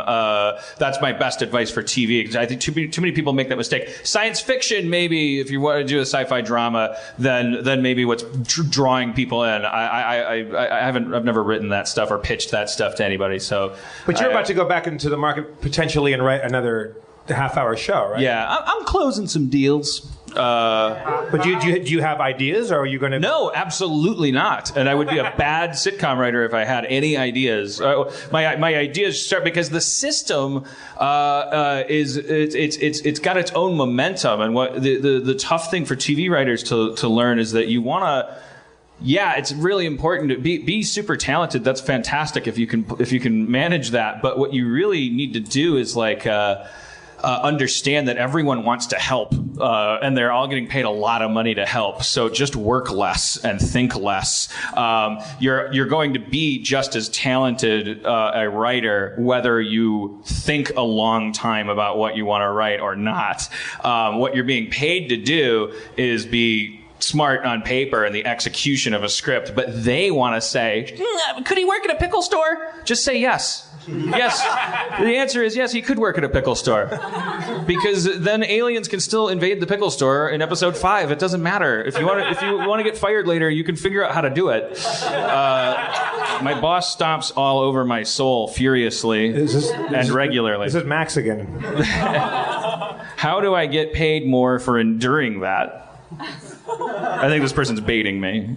That's my best advice for TV, because I think too many people make that mistake. Science fiction, maybe, if you want to do a sci-fi drama, then maybe what's drawing people in. I've never written that stuff or pitched that stuff to anybody. So, but you're about to go back into the market potentially and write another half-hour show, right? Yeah, I'm closing some deals. But do you have ideas, or are you going to? No, absolutely not. And I would be a bad sitcom writer if I had any ideas. My ideas start because the system it's got its own momentum, and what the tough thing for TV writers to learn is that you want to. Yeah, it's really important to be super talented. That's fantastic if you can manage that. But what you really need to do is like. Understand that everyone wants to help, and they're all getting paid a lot of money to help. So just work less and think less. You're going to be just as talented a writer whether you think a long time about what you want to write or not. What you're being paid to do is be smart on paper and the execution of a script, but they want to say, could he work at a pickle store? Just say yes. Yes. The answer is yes, he could work at a pickle store. Because then aliens can still invade the pickle store in episode 5. It doesn't matter. If you want to get fired later, you can figure out how to do it. My boss stomps all over my soul furiously and regularly. This is Max again. How do I get paid more for enduring that? I think this person's baiting me.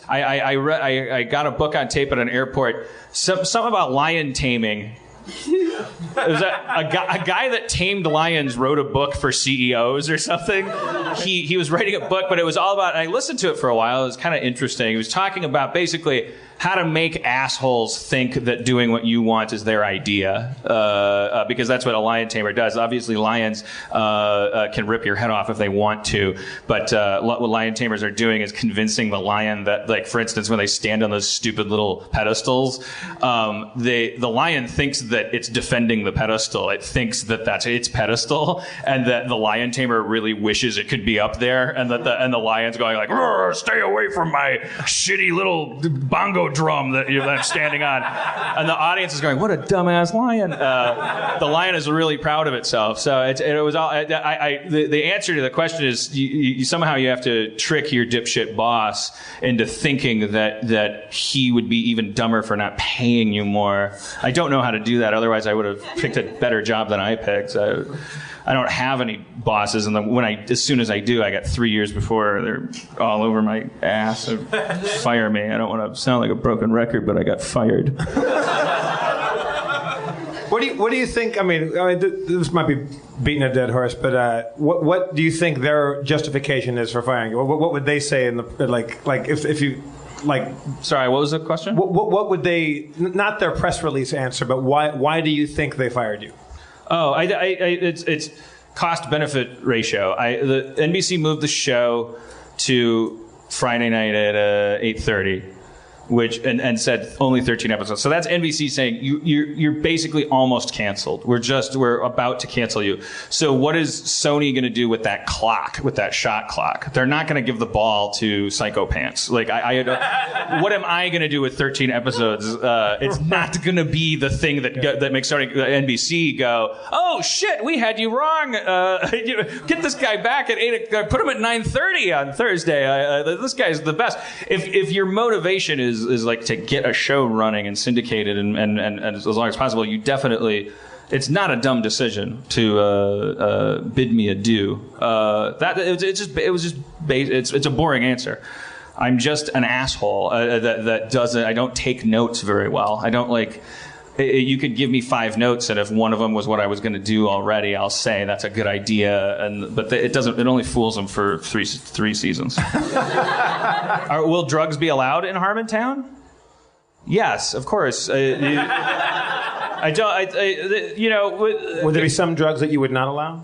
I got a book on tape at an airport. Something about lion taming. It was a guy that tamed lions wrote a book for CEOs or something. He was writing a book, but it was all about. And I listened to it for a while. It was kind of interesting. He was talking about basically how to make assholes think that doing what you want is their idea, because that's what a lion tamer does. Obviously, lions can rip your head off if they want to, but what lion tamers are doing is convincing the lion that, like, for instance, when they stand on those stupid little pedestals, the lion thinks that it's defending the pedestal. It thinks that that's its pedestal, and that the lion tamer really wishes it could be up there, and that the lion's going like, "Stay away from my shitty little bongo drum that I'm standing on," and the audience is going, "What a dumbass lion!" The lion is really proud of itself. So it was all. The answer to the question is you somehow you have to trick your dipshit boss into thinking that he would be even dumber for not paying you more. I don't know how to do that. Otherwise, I would have picked a better job than I picked. So I don't have any bosses, and as soon as I do, I got 3 years before they're all over my ass and fire me. I don't want to sound like a broken record, but I got fired. What do you think? I mean, this might be beating a dead horse, but what do you think their justification is for firing you? What would they say in the like if you like? Sorry, what was the question? What would they? Not their press release answer, but why do you think they fired you? Oh, it's cost benefit ratio. The NBC moved the show to Friday night at 8:30. And said only 13 episodes. So that's NBC saying you're basically almost canceled. We're about to cancel you. So what is Sony going to do with that clock, with that shot clock? They're not going to give the ball to Psycho Pants. Like what am I going to do with 13 episodes? It's not going to be the thing that makes NBC go, "Oh shit, we had you wrong. Get this guy back at 8. Put him at 9:30 on Thursday. This guy's the best." If your motivation is like to get a show running and syndicated and as long as possible, you definitely, it's not a dumb decision to bid me adieu. It's a boring answer. I'm just an asshole that doesn't. I don't take notes very well. I don't like. You could give me 5 notes, and if one of them was what I was going to do already, I'll say that's a good idea. But it doesn't. It only fools them for three seasons. Will drugs be allowed in Harmontown? Yes, of course. I don't. Would there be some drugs that you would not allow?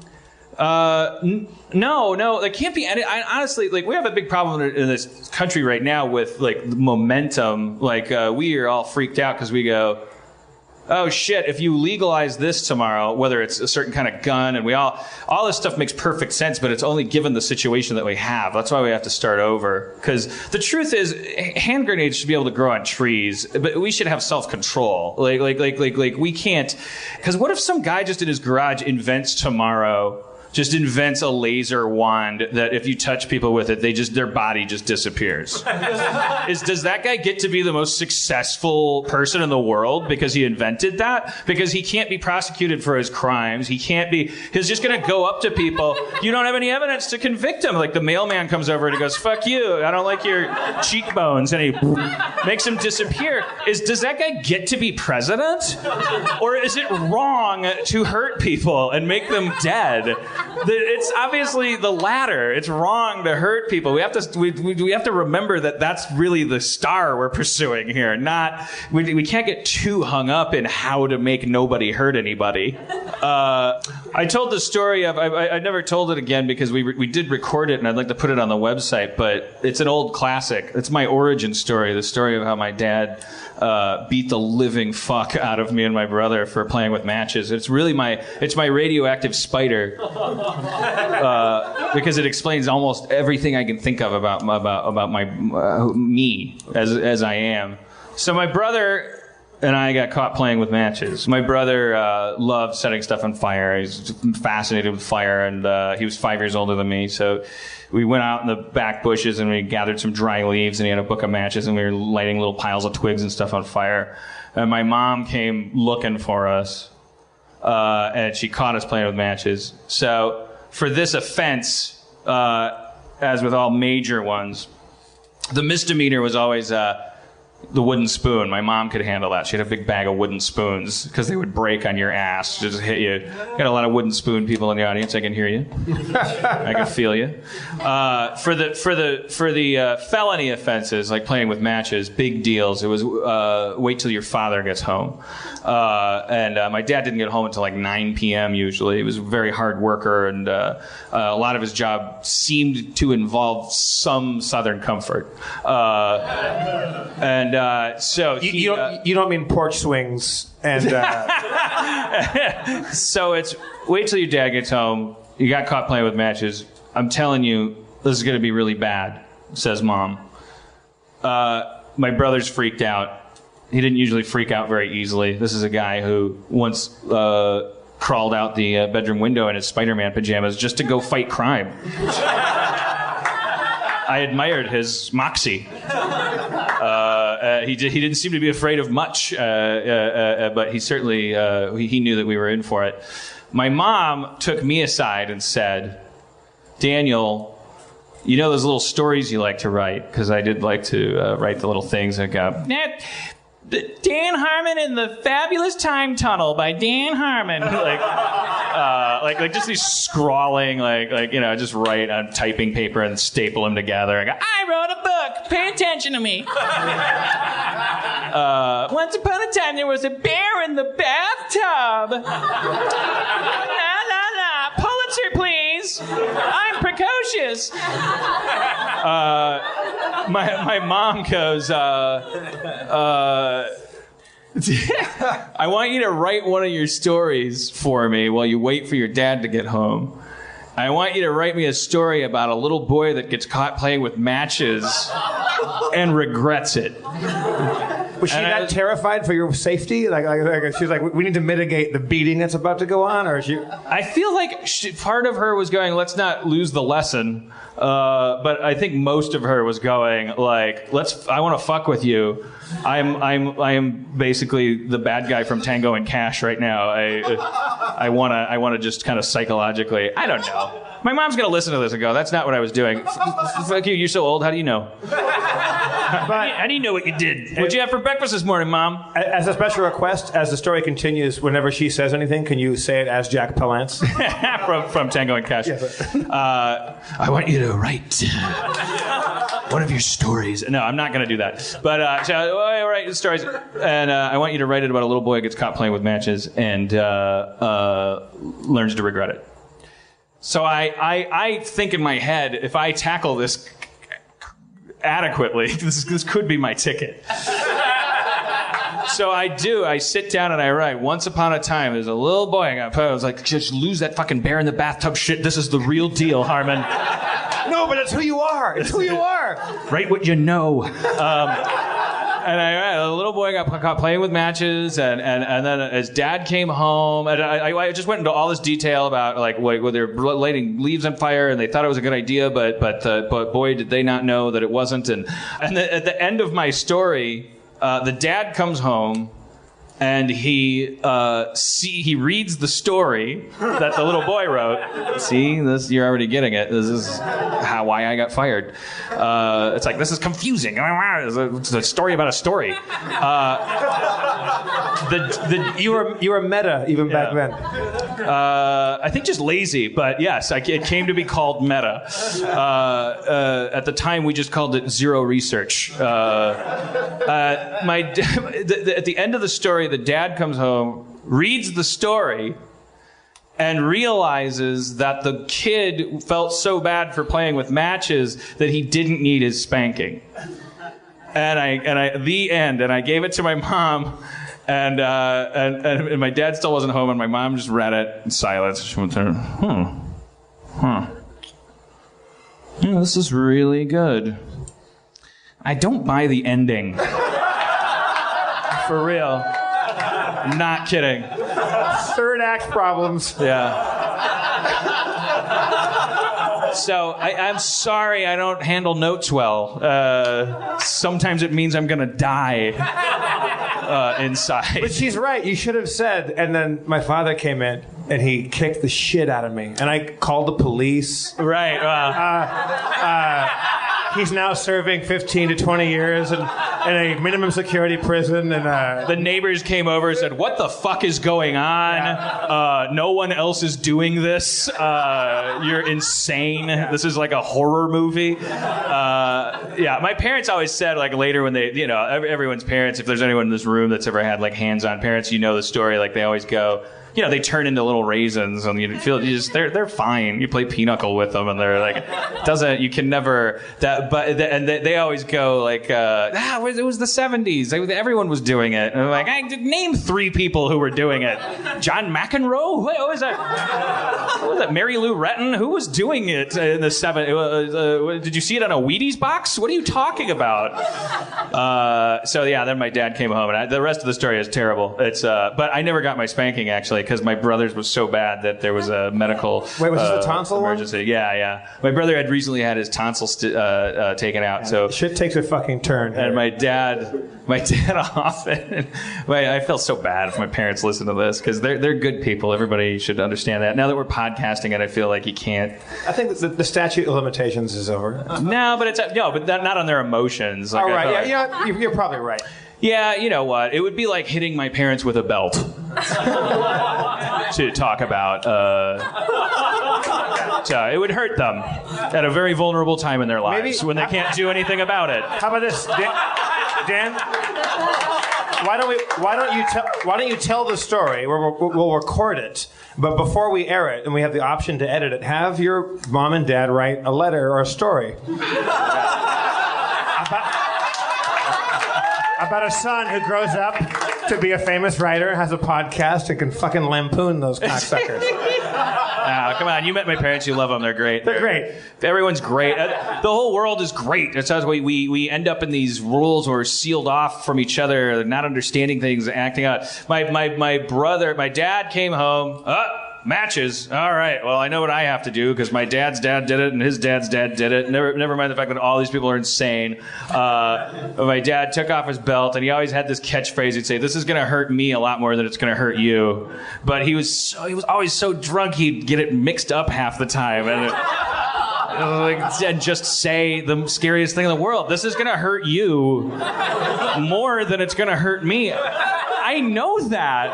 No, there can't be any. Honestly, like, we have a big problem in this country right now with like momentum. Like, we are all freaked out because we go, "Oh shit, if you legalize this tomorrow," whether it's a certain kind of gun, and all this stuff makes perfect sense, but it's only given the situation that we have. That's why we have to start over. Because the truth is, hand grenades should be able to grow on trees, but we should have self-control. Like we can't. Because what if some guy just in his garage invents a laser wand that if you touch people with it, their body just disappears? Does that guy get to be the most successful person in the world because he invented that? Because he can't be prosecuted for his crimes. He's just going to go up to people. You don't have any evidence to convict him. Like, the mailman comes over and he goes, "Fuck you, I don't like your cheekbones," and he makes him disappear. Does that guy get to be president? Or is it wrong to hurt people and make them dead? It's obviously the latter. It's wrong to hurt people. We have to remember that that's really the star we're pursuing here. We can't get too hung up in how to make nobody hurt anybody. I told the story of, I never told it again because we did record it and I'd like to put it on the website, but it's an old classic. It's my origin story, the story of how my dad beat the living fuck out of me and my brother for playing with matches. It's really my radioactive spider, because it explains almost everything I can think of about my me as I am. So my brother and I got caught playing with matches. My brother loved setting stuff on fire. He's fascinated with fire, and he was 5 years older than me. So we went out in the back bushes and we gathered some dry leaves, and he had a book of matches, and we were lighting little piles of twigs and stuff on fire. And my mom came looking for us, and she caught us playing with matches. So for this offense, as with all major ones, the misdemeanor was always the wooden spoon. My mom could handle that. She had a big bag of wooden spoons because they would break on your ass, just hit you. Got a lot of wooden spoon people in the audience. I can hear you. I can feel you. For the felony offenses, like playing with matches, big deals. It was wait till your father gets home. And my dad didn't get home until like 9 p.m. usually. He was a very hard worker, and a lot of his job seemed to involve some Southern comfort. And so you don't mean porch swings and. So it's wait till your dad gets home. You got caught playing with matches. I'm telling you, this is going to be really bad, says Mom. My brother's freaked out. He didn't usually freak out very easily. This is a guy who once crawled out the bedroom window in his Spider-Man pajamas just to go fight crime. I admired his moxie. He didn't seem to be afraid of much, but he certainly he knew that we were in for it. My mom took me aside and said, Daniel, you know those little stories you like to write? Because I did like to write the little things that go, Dan Harmon in the Fabulous Time Tunnel by Dan Harmon. like just these scrawling, just write on typing paper and staple them together. I go, I wrote a book. Pay attention to me. Once upon a time, there was a bear in the bathtub. La. Pulitzer, please. I'm precocious. My mom goes, I want you to write one of your stories for me while you wait for your dad to get home. I want you to write me a story about a little boy that gets caught playing with matches and regrets it. Was she that terrified for your safety? Like she's like, we need to mitigate the beating that's about to go on, or is she? I feel like part of her was going, let's not lose the lesson. But I think most of her was going like, I want to fuck with you. I am basically the bad guy from Tango and Cash right now. I want to just kind of psychologically, I don't know. My mom's going to listen to this and go, that's not what I was doing. Fuck you, you're so old, how do you know? How do you know what you did? What'd you have for breakfast this morning, Mom? As a special request, as the story continues, whenever she says anything, can you say it as Jack Palance? from Tango and Cash. Yes. I want you to write one of your stories. No, I'm not going to do that. But so I write stories, and I want you to write it about a little boy who gets caught playing with matches and learns to regret it. So I think in my head, if I tackle this adequately, this could be my ticket. So I do. I sit down and I write. Once upon a time, there's a little boy. I was like, just lose that fucking bear in the bathtub shit. This is the real deal, Harmon. No, but it's who you are. It's who you are. Write what you know. And a little boy got caught playing with matches, and then his dad came home, and I just went into all this detail about where they were lighting leaves on fire, and they thought it was a good idea, but boy, did they not know that it wasn't. And at the end of my story, the dad comes home, and he reads the story that the little boy wrote. See, this, you're already getting it. This is why I got fired. It's like, this is confusing. It's a story about a story. You were meta even back then. I think just lazy, but yes, it came to be called meta. At the time, we just called it zero research. At the end of the story, the dad comes home, reads the story, and realizes that the kid felt so bad for playing with matches that he didn't need his spanking. And I gave it to my mom, and my dad still wasn't home, and my mom just read it in silence. She went there, Yeah, this is really good. I don't buy the ending. For real. Not kidding. Third act problems. Yeah. So I'm sorry I don't handle notes well. Sometimes it means I'm going to die inside. But she's right. You should have said, and then my father came in and he kicked the shit out of me. And I called the police. Right. He's now serving 15 to 20 years in a minimum security prison. And the neighbors came over and said, "What the fuck is going on? Yeah. No one else is doing this. You're insane. This is like a horror movie." Yeah, my parents always said, like, later when they, everyone's parents, if there's anyone in this room that's ever had like hands-on parents, the story, like they always go, they turn into little raisins, and they're fine. You play pinochle with them, and they're like, you can never that. But and they always go like, was the 70s. Everyone was doing it. And I'm like, name 3 people who were doing it. John McEnroe? What was that? What was that? Mary Lou Retton? Who was doing it in the 70s? Did you see it on a Wheaties box? What are you talking about? So yeah, then my dad came home, and the rest of the story is terrible. But I never got my spanking actually because my brother's was so bad that there was a medical. Wait, was this the tonsil emergency? one? Yeah. My brother had recently had his tonsils taken out, so shit takes a fucking turn. And my dad often. I feel so bad if my parents listen to this because they're good people. Everybody should understand that. Now that we're podcasting it, I feel like you can't. I think the statute of limitations is over. No, but not on their emotions. All right, you're probably right. Yeah, you know what? It would be like hitting my parents with a belt to talk about. It would hurt them at a very vulnerable time in their lives when they can't do anything about it. How about this, Dan? Why don't you tell the story? We'll record it, but before we air it, and we have the option to edit it, have your mom and dad write a letter or a story. About a son who grows up to be a famous writer, has a podcast, and can fucking lampoon those cocksuckers. Come on, you met my parents. You love them. They're great. They're great. Everyone's great. The whole world is great. It's how we end up in these rules where we're sealed off from each other, not understanding things, acting out. My dad came home. Matches. All right. Well, I know what I have to do because my dad's dad did it and his dad's dad did it. Never mind the fact that all these people are insane. My dad took off his belt and he always had this catchphrase. He'd say, "This is going to hurt me a lot more than it's going to hurt you." But he was always so drunk he'd get it mixed up half the time and just say the scariest thing in the world. This is going to hurt you more than it's going to hurt me. I know that.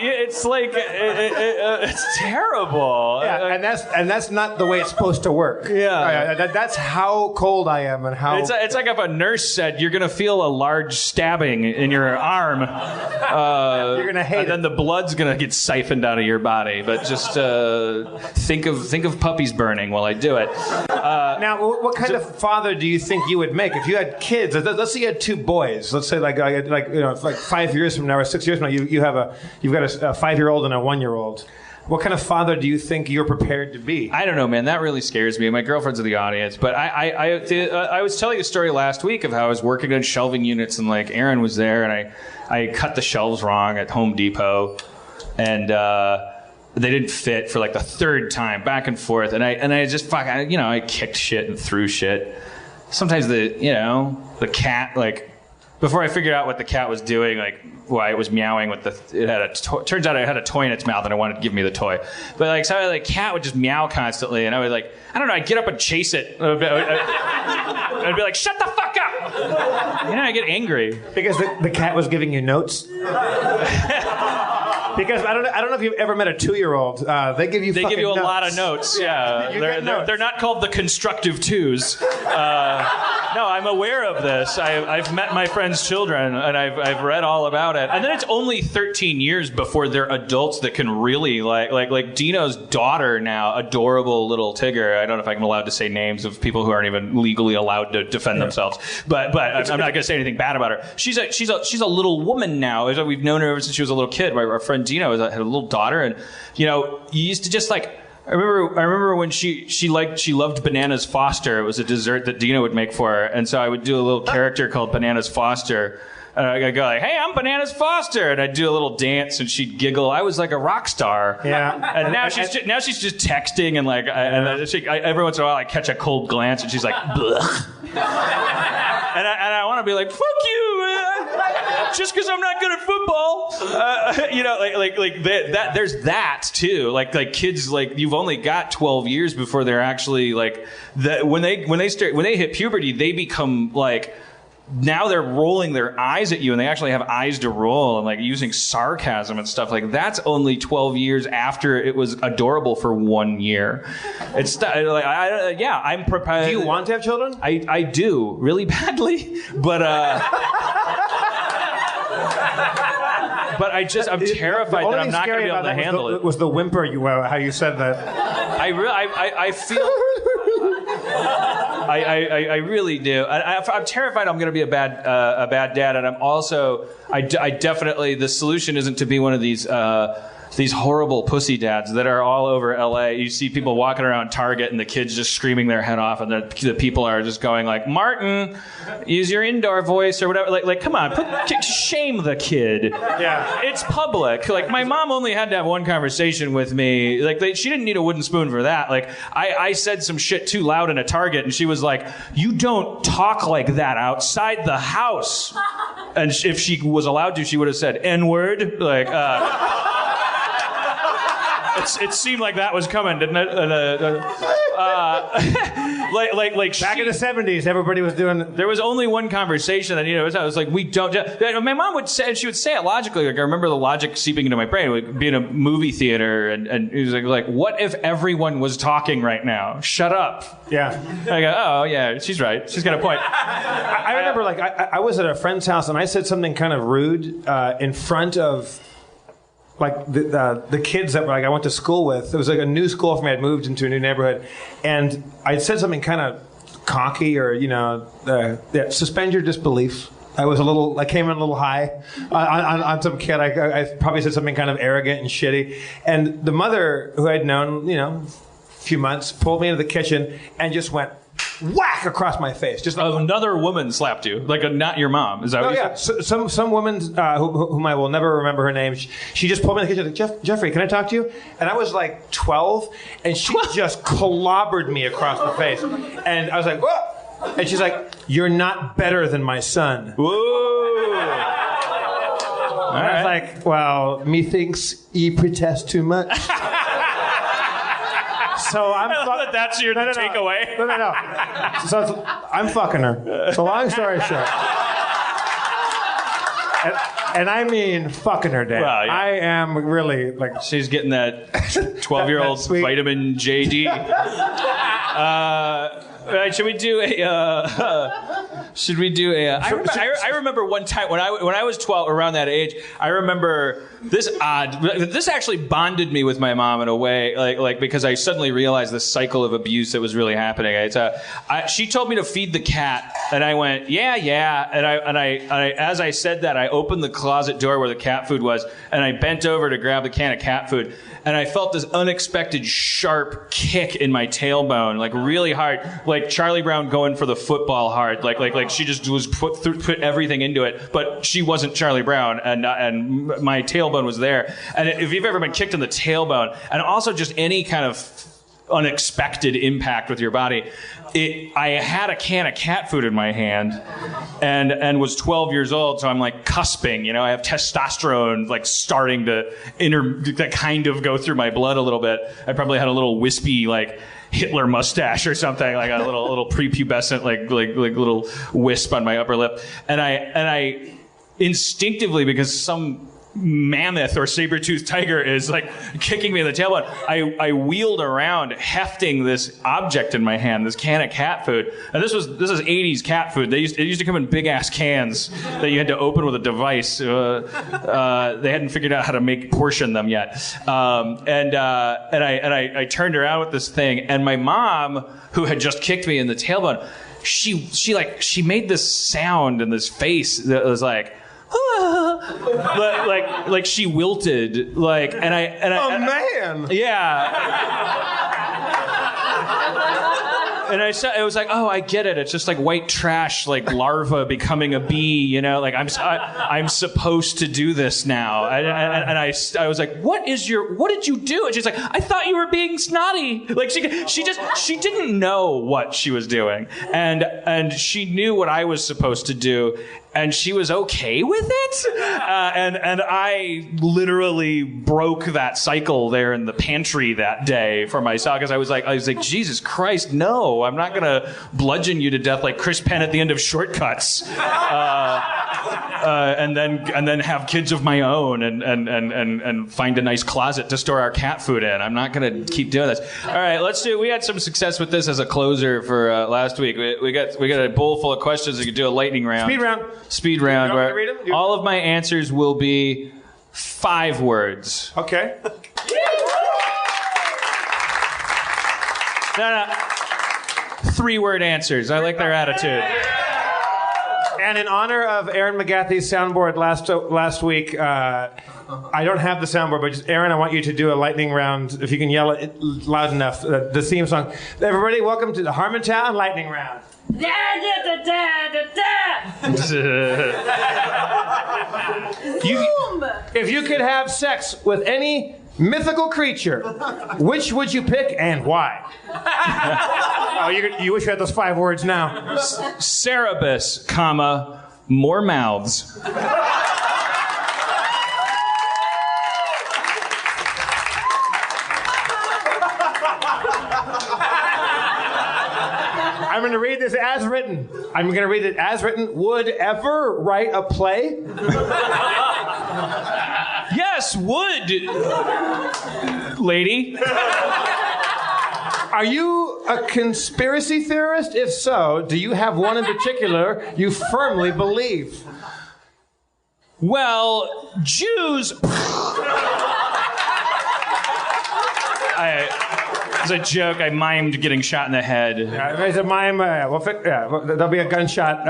It's like it's terrible. Yeah, and that's not the way it's supposed to work. Yeah, that's how cold I am and how. It's like if a nurse said you're gonna feel a large stabbing in your arm. You're gonna hate it. And then the blood's gonna get siphoned out of your body. But just think of puppies burning while I do it. Now, what kind of father do you think you would make if you had kids? Let's say you had 2 boys. Let's say like 5 years from now or 6 years from now, you've got a 5-year-old and a 1-year-old. What kind of father do you think you're prepared to be? I don't know, man. That really scares me. My girlfriend's in the audience, but I was telling a story last week of how I was working on shelving units, and like Aaron was there, and I cut the shelves wrong at Home Depot, and they didn't fit for like the 3rd time, back and forth, and I just I kicked shit and threw shit. Sometimes the cat, like, before I figured out what the cat was doing, like why it was meowing with turns out it had a toy in its mouth and it wanted to give me the toy. But like, so the cat would just meow constantly, and I would I'd get up and chase it. I'd be like, shut the fuck up! I get angry. Because the cat was giving you notes? Because I don't know if you've ever met a 2-year-old. They give you a notes. lot of notes. Yeah, they're not called the constructive 2s. No, I'm aware of this. I've met my friends' children and I've read all about it. And then it's only 13 years before they're adults that can really like Dino's daughter now, adorable little Tigger. I don't know if I'm allowed to say names of people who aren't even legally allowed to defend themselves. But I'm not going to say anything bad about her. She's a little woman now. We've known her ever since she was a little kid. Our friend Dino had a little daughter, and you used to just like. I remember when she loved Bananas Foster. It was a dessert that Dino would make for her, and so I would do a little character called Bananas Foster. And I'd go like, "Hey, I'm Bananas Foster," and I'd do a little dance, and she'd giggle. I was like a rock star. Yeah. And now she's just texting, and like, every once in a while I catch a cold glance, and she's like, "Blech." And I want to be like, "Fuck you, man. Just because I'm not good at football." There's that too. Like kids, like you've only got 12 years before they're actually like when they hit puberty, they become like. Now they're rolling their eyes at you, and they actually have eyes to roll, and like using sarcasm and stuff. Like that's only 12 years after it was adorable for 1 year. It's like I'm prepared. Do you want to have children? I do really badly, but but I'm terrified that I'm not going to be able to handle it. Was the whimper how you said that? I feel. I really do. I'm terrified I'm going to be a bad dad, and I'm also I definitely the solution isn't to be one of these horrible pussy dads that are all over LA. You see people walking around Target and the kids just screaming their head off, and the people are just going like, Martin, use your indoor voice or whatever. Like come on, shame the kid. Yeah. It's public. Like, my mom only had to have one conversation with me. Like, she didn't need a wooden spoon for that. Like, I said some shit too loud in a Target, and she was like, you don't talk like that outside the house. And if she was allowed to, she would have said N-word. Like, it seemed like that was coming, didn't it? Like Back in the 70s, everybody was doing... There was only one conversation, and I was like, we don't... My mom would say, and she would say it logically. Like, I remember the logic seeping into my brain. It would be in a movie theater, and it was like, what if everyone was talking right now? Shut up. Yeah. I go, oh, yeah, she's right. She's got a point. I remember, like, I was at a friend's house, and I said something kind of rude in front of... like the kids that I went to school with. It was like a new school for me. I'd moved into a new neighborhood, and I said something kind of cocky, or suspend your disbelief. I came in a little high on some kid. I probably said something kind of arrogant and shitty, and the mother, who I'd known a few months, pulled me into the kitchen and just went whack across my face. Just like, another woman slapped you, like not your mom. Is that what you said? Some woman whom I will never remember her name. She just pulled me in the kitchen. Like, Jeffrey, can I talk to you? And I was like 12, and she just clobbered me across the face. And I was like, whoa! And she's like, "You're not better than my son." Whoa! And I was like, "Well, methinks ye protest too much." So that's your takeaway. No. So I'm fucking her. So long story short. And I mean fucking her, Dave. Well, yeah. I am really like... She's getting that 12-year-old that sweet vitamin JD. Right, should we do a... Should we do a... I remember one time when I was 12, around that age, I remember this actually bonded me with my mom in a way, like because I suddenly realized this cycle of abuse that was really happening. She told me to feed the cat, and I went, yeah, and I as I said that, I opened the closet door where the cat food was, and I bent over to grab the can of cat food, and I felt this unexpected sharp kick in my tailbone, like really hard, like Charlie Brown going for the football hard, like she just was put everything into it, but she wasn't Charlie Brown, and my tailbone was there. And if you've ever been kicked in the tailbone, and also just any kind of unexpected impact with your body, I had a can of cat food in my hand, and was 12 years old, so I'm like cusping, I have testosterone like starting to kind of go through my blood a little bit. I probably had a little wispy like Hitler mustache or something, like a little prepubescent like little wisp on my upper lip, and I instinctively, because some mammoth or saber-toothed tiger is like kicking me in the tailbone, I wheeled around hefting this object in my hand, this can of cat food. And this is 80s cat food. It used to come in big ass cans that you had to open with a device. They hadn't figured out how to portion them yet. And I turned around with this thing, and my mom, who had just kicked me in the tailbone, she made this sound and this face that was like, like she wilted, like, and I man, and I said, it was like, oh, I get it. It's just like white trash, like larva becoming a bee, like I'm supposed to do this now. And I was like, what did you do? And she's like, I thought you were being snotty. Like she didn't know what she was doing, and she knew what I was supposed to do. And she was okay with it, and I literally broke that cycle there in the pantry that day for myself, because I was like, Jesus Christ, no, I'm not gonna bludgeon you to death like Chris Penn at the end of Shortcuts, and then have kids of my own and find a nice closet to store our cat food in. I'm not gonna keep doing this. All right, we had some success with this as a closer for last week. We got a bowl full of questions. We could do a lightning round. Speed round, where all of my answers will be 5 words. Okay. No. 3-word answers. I like their attitude. And in honor of Aaron McGathy's soundboard last week, I don't have the soundboard, but just Aaron, I want you to do a lightning round. If you can yell it loud enough, the theme song. Everybody, welcome to the Harmontown lightning round. Da, da, da, da, da, If you could have sex with any mythical creature, which would you pick and why? Oh, you wish you had those 5 words now. Cerebus, comma, more mouths. I'm going to read this as written. Would ever write a play? Yes, would, lady. Are you a conspiracy theorist? If so, do you have one in particular you firmly believe? Well, Jews... As a joke, I mimed getting shot in the head. There's a mime. There'll be a gunshot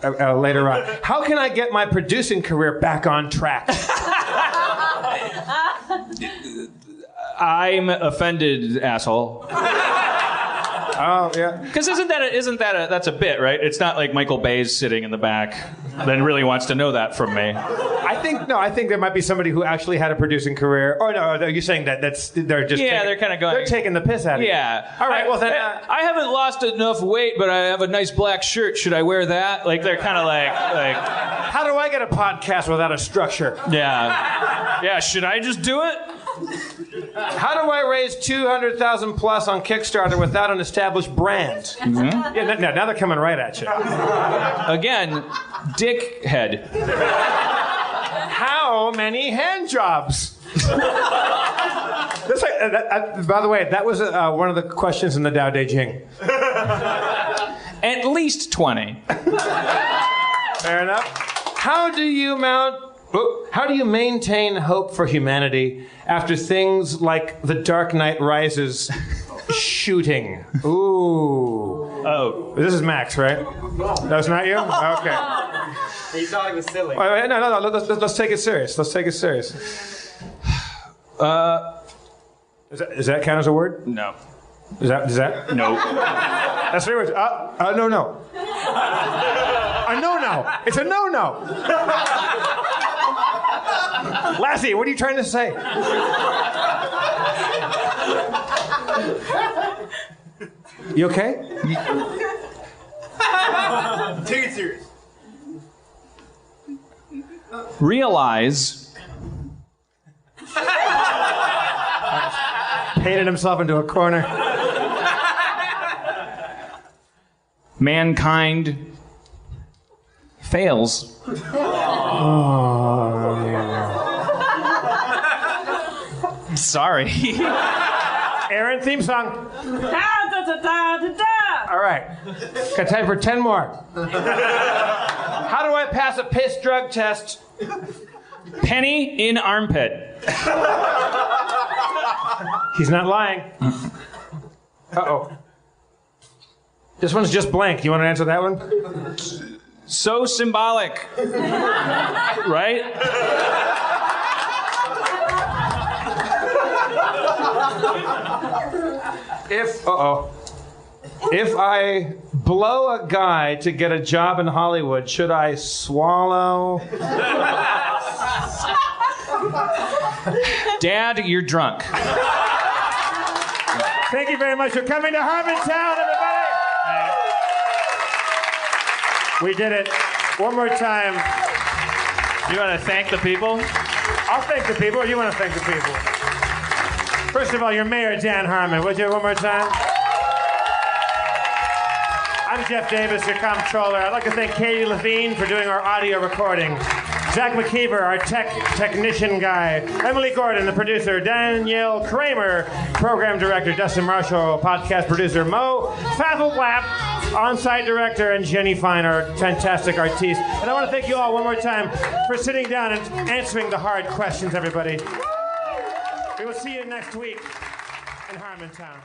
later on. How can I get my producing career back on track? I'm offended, asshole. Oh yeah. Because that's a bit, right? It's not like Michael Bay's sitting in the back that really wants to know that from me. I think there might be somebody who actually had a producing career. Or no, are you saying they're just they're kind of going. They're taking the piss out of you. Yeah. All right. Well then, I haven't lost enough weight, but I have a nice black shirt. Should I wear that? Like they're kind of like. How do I get a podcast without a structure? Yeah. Should I just do it? How do I raise 200,000 plus on Kickstarter without an established brand? Mm-hmm. Yeah, now they're coming right at you. Again, dickhead. How many hand jobs? By the way, that was one of the questions in the Tao Te Ching. At least 20. Fair enough. How do you maintain hope for humanity after things like The Dark Knight Rises shooting? Ooh. Oh. This is Max, right? That's not you? Okay. You sound like the silly. No. Let's take it serious. Does that count as a word? No. Does that? No. That's 3 words. No. A no. It's a no. Lassie, what are you trying to say? You okay? Take it serious. Realize. Painted himself into a corner. Mankind fails. Sorry. Aaron, theme song. da, da, da, da, da. All right. Got time for 10 more. How do I pass a piss drug test? Penny in armpit. He's not lying. Uh-oh. This one's just blank. You want to answer that one? So symbolic. Right? If I blow a guy to get a job in Hollywood, should I swallow? Dad, you're drunk. Thank you very much for coming to Harmontown, everybody. We did it. One more time. You want to thank the people? I'll thank the people. Or you want to thank the people? First of all, your mayor, Dan Harmon. Would you one more time? I'm Jeff Davis, your comptroller. I'd like to thank Katie Levine for doing our audio recording. Zach McKeever, our technician guy. Emily Gordon, the producer. Danielle Kramer, program director. Dustin Marshall, podcast producer. Mo Fafelblap, on-site director. And Jenny Fine, our fantastic artiste. And I want to thank you all one more time for sitting down and answering the hard questions, everybody. We will see you next week in Harmontown.